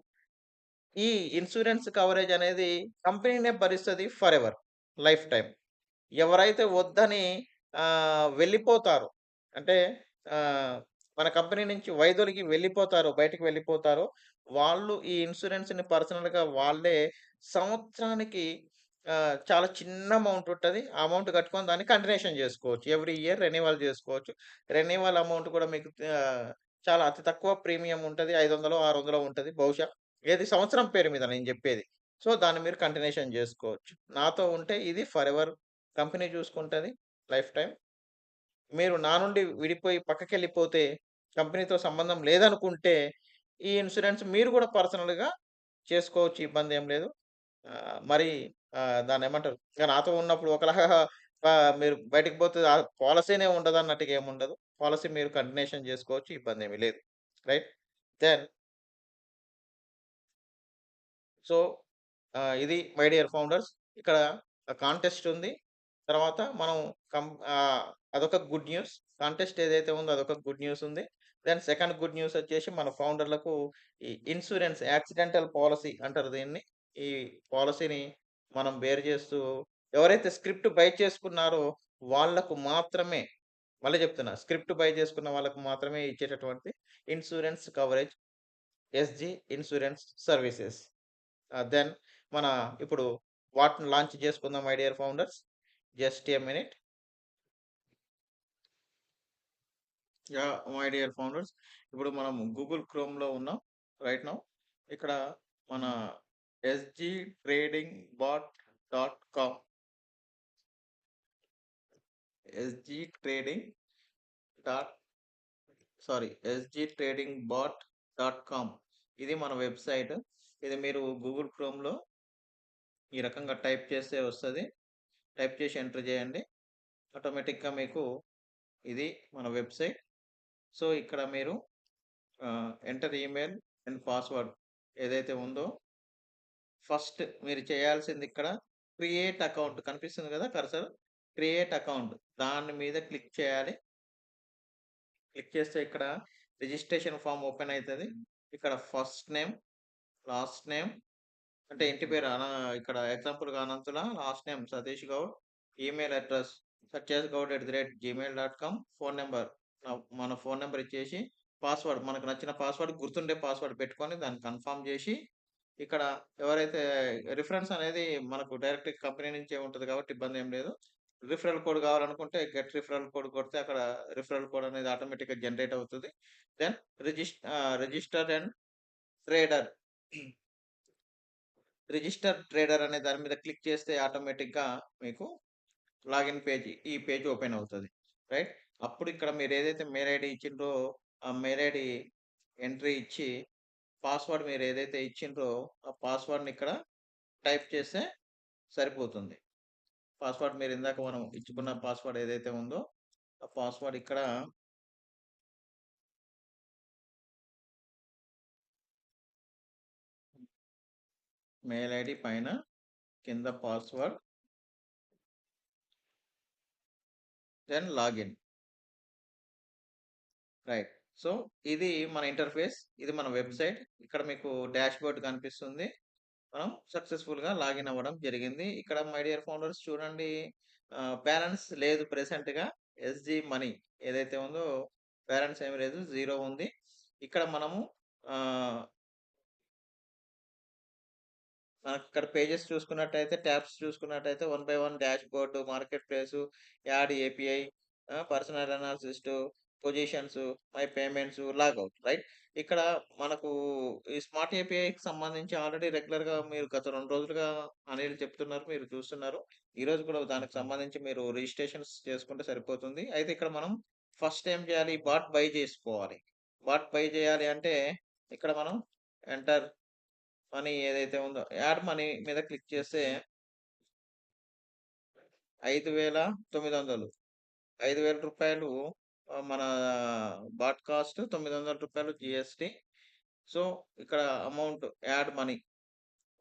ఈ ఇన్స్యూరెన్స్ కవరేజ్ అనేది కంపెనీనే భరిస్తది ఫరెవర్. Life time. ఎవరైతే వద్దని వెళ్ళిపోతారో అంటే ఆహ్, మన కంపెనీ నుంచి వైదొలిగి వెళ్ళిపోతారో, బయటికి వెళ్ళిపోతారో, వాళ్ళు ఈ ఇన్స్యూరెన్స్‌ని పర్సనల్‌గా వాళ్ళే సంవత్సరానికి చాలా చిన్న అమౌంట్ ఉంటది. ఆ అమౌంట్ కట్టుకొని దాన్ని కంటిన్యూషన్ జేసుకోవచ్చు. ఎవ్రీ ఇయర్ రెన్యువల్ జేసుకోవచ్చు. రెన్యువల్ అమౌంట్ కూడా మీకు చాలా అతి తక్కువ ప్రీమియం ఉంటది. 500 600 ఉంటది బహుశా. ఏది సంవత్సరం పేరు మీద నేను జెప్పేది. సో, దాన్ని మీరు కంటిన్యూషన్ జేసుకోవచ్చు. నాతో ఉంటే ఇది ఫరెవర్ కంపెనీ చూసుకుంటది లైఫ్ టైమ్. మీరు నా నుండి విడిపోయి పక్కకెళ్ళిపోతే, కంపెనీతో సంబంధం లేదనుకుంటే, ఈ ఇన్స్యూరెన్స్ మీరు గూడా పర్సనల్‌గా చేసుకోవచ్చు. ఇబ్బందేం లేదు. మరి దాన్నేమంటారు? ఇగ నాతో ఉన్నప్పుడు ఒకలాగా మీరు బయటికి పోతే ఆ పాలిసీనే ఉండదన్నట్టుగా ఏముండదు. పాలిసీ మీరు కంటిన్యూషన్ జేసుకోవచ్చు. ఇబ్బందేమీ లేదు. రైట్? దెన్ సో, ఇది మై డియర్ ఫౌండర్స్. ఇక్కడ కాంటెస్ట్ ఉంది. తర్వాత మనం కం అదొక గుడ్ న్యూస్. కాంటెస్ట్ ఏదైతే ఉందో అదొక గుడ్ న్యూస్ ఉంది. దెన్ సెకండ్ గుడ్ న్యూస్ వచ్చేసి మన ఫౌండర్‌లకు ఈ ఇన్స్యూరెన్స్ యాక్సిడెంటల్ పాలిసీ అంటారు దీన్ని. ఈ పాలిసీని మనం బేర్ చేస్తూ ఎవరైతే స్క్రిప్ట్ బై చేసుకున్నారో వాళ్ళకు మాత్రమే మళ్ళీ చెప్తున్నా స్క్రిప్ట్ బై చేసుకున్న వాళ్ళకి మాత్రమే ఇచ్చేటటువంటి insurance coverage SG insurance services. Then మన ఇప్పుడు వాటిని లాంచ్ చేసుకుందాం my dear founders. Just a minute. Yeah! My dear founders. ఇప్పుడు మనం గూగుల్ క్రోమ్‌లో ఉన్నాం రైట్ నౌ. ఇక్కడ మన SG trading bot dot com SG trading dot SG trading bot dot com ఇది మన వెబ్‌సైట్. ఇది మీరు గూగుల్ క్రోమ్‌లో ఈ రకంగా టైప్ చేస్తే వస్తది. టైప్ చేసి ఎంటర్ చేయండి. ఆటోమేటిక్‌గా మీకు ఇది మన వెబ్‌సైట్. సో, ఇక్కడ మీరు ఎంటర్ ఈమెయిల్ అండ్ పాస్వర్డ్ ఏదైతే ఉందో ఫస్ట్ మీరు చేయాల్సింది ఇక్కడ క్రియేట్ అకౌంట్ కనిపిస్తుంది కదా కర్సర్. క్రియేట్ అకౌంట్ దాని మీద క్లిక్ చేయాలి. క్లిక్ చేస్తే ఇక్కడ రిజిస్ట్రేషన్ ఫామ్ ఓపెన్ అవుతుంది. ఇక్కడ ఫస్ట్ నేమ్, లాస్ట్ నేమ్ అంటే ఇంటి పేరు ఇక్కడ ఎగ్జాంపుల్గా Anantula, last name Satish Goud, email address satyasgaud@gmail.com, phone number మన ఫోన్ నెంబర్ ఇచ్చేసి పాస్వర్డ్ మనకు నచ్చిన పాస్వర్డ్, గుర్తుండే పాస్వర్డ్ పెట్టుకొని దాన్ని కన్ఫర్మ్ చేసి ఇక్కడ ఎవరైతే రిఫరెన్స్ అనేది మనకు డైరెక్ట్ కంపెనీ నుంచే ఉంటుంది కాబట్టి ఇబ్బంది ఏం లేదు. రిఫరల్ కోడ్ కావాలనుకుంటే గెట్ రిఫరల్ కోడ్ కొడితే అక్కడ రిఫరల్ కోడ్ అనేది ఆటోమేటిక్గా జనరేట్ అవుతుంది. Then register and trader register trader అనే దాని మీద క్లిక్ చేస్తే ఆటోమేటిక్గా మీకు లాగిన్ పేజ్ ఈ పేజ్ ఓపెన్ అవుతుంది. రైట్, అప్పుడు ఇక్కడ మీరు ఏదైతే మెయిల్ ఐడి ఇచ్చిండ్రో ఆ మెయిల్ ఐడి ఎంట్రీ ఇచ్చి పాస్వర్డ్ మీరు ఏదైతే ఇచ్చిండ్రో ఆ పాస్వర్డ్ని ఇక్కడ టైప్ చేస్తే సరిపోతుంది. పాస్వర్డ్ మీరు ఇందాక మనం ఇచ్చుకున్న పాస్వర్డ్ ఏదైతే ఉందో ఆ పాస్వర్డ్ ఇక్కడ మెయిల్ ఐడి పైన కింద password, then login. Right, so ఇది మన ఇంటర్ఫేస్, ఇది మన వెబ్సైట్. ఇక్కడ మీకు డాష్ బోర్డ్ కనిపిస్తుంది. మనం సక్సెస్ఫుల్గా లాగిన్ అవ్వడం జరిగింది. ఇక్కడ మై డియర్ ఫౌండర్స్ చూడండి, బ్యాలెన్స్ లేదు ప్రెసెంట్గా. ఎస్జి మనీ ఏదైతే ఉందో బ్యాలెన్స్ ఏమి లేదు, జీరో ఉంది. ఇక్కడ మనము మనకి ఇక్కడ పేజెస్ చూసుకున్నట్టయితే, ట్యాబ్స్ చూసుకున్నట్టయితే 1 by 1 dash board, market place, add API, personal analyst, positions, my payments, logout. Right, ఇక్కడ మనకు ఈ స్మార్ట్ ఏపీఐకి సంబంధించి ఆల్రెడీ రెగ్యులర్గా మీరు గత 2 రోజులుగా అనిల్ చెప్తున్నారు, మీరు చూస్తున్నారు. ఈరోజు కూడా దానికి సంబంధించి మీరు రిజిస్ట్రేషన్స్ చేసుకుంటే సరిపోతుంది. అయితే ఇక్కడ మనం ఫస్ట్ ఏం చేయాలి, బాట్ బై చేసుకోవాలి. బాట్ బై చేయాలి అంటే ఇక్కడ మనం ఎంటర్ మనీ ఏదైతే ఉందో యాడ్ మనీ మీద క్లిక్ చేస్తే 5,900 రూపాయలు మన బాట్ కాస్ట్, 900 రూపాయలు జిఎస్టి. సో ఇక్కడ అమౌంట్ యాడ్ మనీ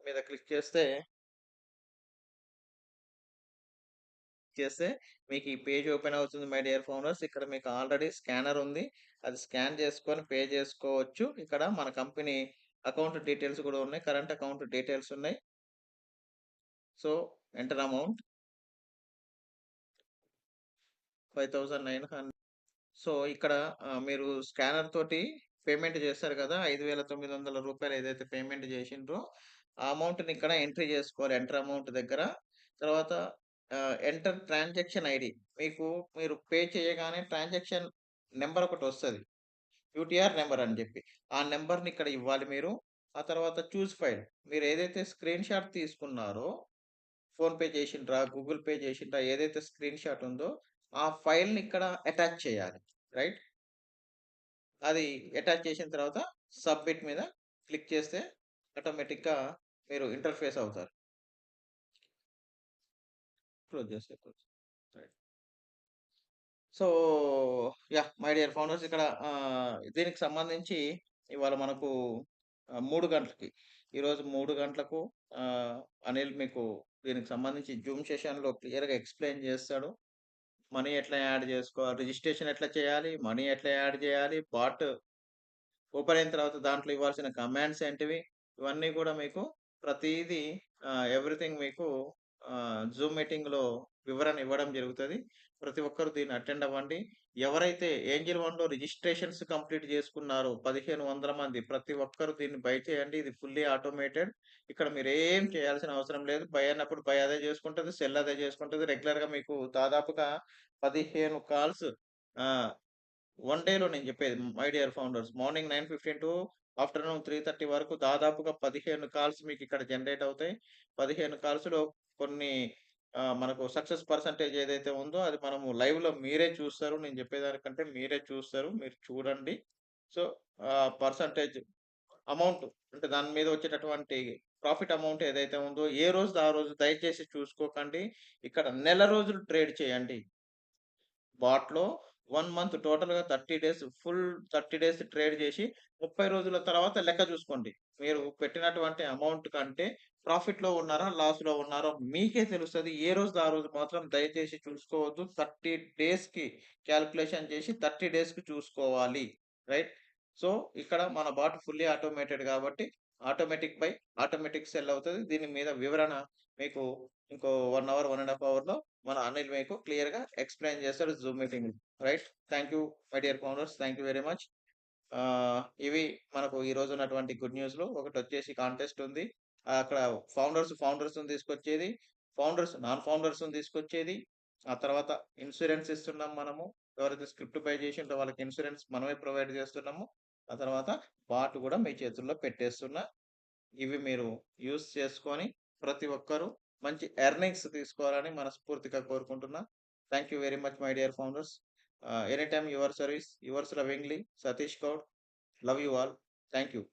మీద క్లిక్ చేస్తే మీకు ఈ పేజ్ ఓపెన్ అవుతుంది. మై డియర్ ఫౌండర్స్, ఇక్కడ మీకు ఆల్రెడీ స్కానర్ ఉంది, అది స్కాన్ చేసుకొని పే చేసుకోవచ్చు. ఇక్కడ మన కంపెనీ అకౌంట్ డీటెయిల్స్ కూడా ఉన్నాయి, కరెంట్ అకౌంట్ డీటెయిల్స్ ఉన్నాయి. So enter amount 5,900. సో ఇక్కడ మీరు స్కానర్ తోటి పేమెంట్ చేస్తారు కదా, 5,900 రూపాయలు ఏదైతే పేమెంట్ చేసిండ్రో ఆ అమౌంట్ని ఇక్కడ ఎంట్రీ చేసుకోవాలి. ఎంటర్ అమౌంట్ దగ్గర తర్వాత ఎంటర్ ట్రాన్సాక్షన్ ఐడి, మీరు పే చేయగానే ట్రాన్సాక్షన్ నెంబర్ ఒకటి వస్తుంది, యూటీఆర్ నెంబర్ అని చెప్పి. ఆ నెంబర్ని ఇక్కడ ఇవ్వాలి మీరు. ఆ తర్వాత చూస్ ఫైల్, మీరు ఏదైతే స్క్రీన్ షాట్ తీసుకున్నారో, ఫోన్పే చేసిండ్రా, గూగుల్ పే చేసిండ్రా, ఏదైతే స్క్రీన్ షాట్ ఉందో ఆ ఫైల్ని ఇక్కడ అటాచ్ చేయాలి. రైట్, అది అటాచ్ చేసిన తర్వాత సబ్మిట్ మీద క్లిక్ చేస్తే ఆటోమేటిక్గా మీరు ఇంటర్ఫేస్ అవుతారు. క్లోజ్ చేస్తే right. So yeah my dear founders, ఇక్కడ దీనికి సంబంధించి ఇవాళ మనకు 3 గంటలకి, ఈరోజు 3 గంటలకు అనిల్ మీకు దీనికి సంబంధించి జూమ్ సెషన్లో క్లియర్గా ఎక్స్ప్లెయిన్ చేస్తాడు. మనీ ఎట్లా యాడ్ చేసుకోవాలి, రిజిస్ట్రేషన్ ఎట్లా చేయాలి, మనీ ఎట్లా యాడ్ చేయాలి, బాట్ ఓపెన్ అయిన తర్వాత దాంట్లో ఇవ్వాల్సిన కమాండ్స్ ఏంటివి, ఇవన్నీ కూడా మీకు ప్రతిదీ ఎవ్రీథింగ్ మీకు జూమ్ మీటింగ్లో వివరణ ఇవ్వడం జరుగుతుంది. ప్రతి ఒక్కరు దీన్ని అటెండ్ అవ్వండి. ఎవరైతే ఏంజిల్ వన్లో రిజిస్ట్రేషన్స్ కంప్లీట్ చేసుకున్నారో 1,500 మంది, ప్రతి ఒక్కరు దీన్ని బై చేయండి. ఇది ఫుల్లీ ఆటోమేటెడ్. ఇక్కడ మీరు ఏం చేయాల్సిన అవసరం లేదు. బై అన్నప్పుడు బై అదే చేసుకుంటుంది, సెల్ అదే చేసుకుంటుంది. రెగ్యులర్గా మీకు దాదాపుగా 15 కాల్స్ వన్ డేలో, నేను చెప్పేది my dear founders, morning 9:15 to afternoon 3:30 వరకు దాదాపుగా 15 కాల్స్ మీకు ఇక్కడ జనరేట్ అవుతాయి. 15 కాల్స్లో కొన్ని మనకు సక్సెస్ పర్సంటేజ్ ఏదైతే ఉందో అది మనము లైవ్లో మీరే చూస్తారు. నేను చెప్పేదానికంటే మీరే చూస్తారు, మీరు చూడండి. సో పర్సంటేజ్ అమౌంట్ అంటే దాని మీద వచ్చేటటువంటి ప్రాఫిట్ అమౌంట్ ఏదైతే ఉందో ఏ రోజు ఆ రోజు దయచేసి చూసుకోకండి. ఇక్కడ నెల రోజులు ట్రేడ్ చేయండి. బాట్‌లో 1 మంత్ టోటల్‌గా 30 డేస్, ఫుల్ 30 డేస్ ట్రేడ్ చేసి 30 రోజుల తర్వాత లెక్క చూసుకోండి. మీరు పెట్టినటువంటి అమౌంట్ కంటే ప్రాఫిట్‌లో ఉన్నారా? లాస్‌లో ఉన్నారో మీకే తెలుస్తది. ఏ రోజుది ఆ రోజు మాత్రం దయచేసి చూసుకోవద్దు. 30 డేస్‌కి కాలిక్యులేషన్ చేసి 30 డేస్‌కి చూసుకోవాలి. రైట్. సో, ఇక్కడ మన బాట్ ఫుల్లీ ఆటోమేటెడ్ కాబట్టి ఆటోమేటిక్ సెల్ అవుతది. దీని మీద వివరణ మీకు ఇంకో 1 అవర్, 1 ½ అవర్‌లో మన అనిల్ మీకు క్లియర్‌గా ఎక్స్‌ప్లెయిన్ చేస్తాడు Zoom meeting. Right. Thank you my dear founders. Thank you very much. ఇవి మనకు ఈరోజు ఉన్నటువంటి గుడ్ న్యూస్‌లు. ఒకటొచ్చేసి కాంటెస్ట్ ఉంది. అక్కడ ఫౌండర్స్‌ని తీసుకొచ్చేది. నాన్ ఫౌండర్స్‌ని తీసుకొచ్చేది. ఆ తర్వాత ఇన్సూరెన్స్ ఇస్తున్నాం మనము. ఎవరైతే స్క్రిప్ట్ బై చేసి ఉంటే వాళ్ళకి ఇన్సూరెన్స్ మనమే ప్రొవైడ్ చేస్తున్నాము. ఆ తర్వాత బాట్ కూడా మీ చేతుల్లో పెట్టేస్తున్నా. ఇవి మీరు యూజ్ చేసుకొని ప్రతి ఒక్కరు మంచి ఎర్నింగ్స్ తీసుకోవాలని మనస్ఫూర్తిగా కోరుకుంటున్నా. Thank you very much my dear founders. Any time your service. Yours lovingly Satish Goud. Love you all. Thank you.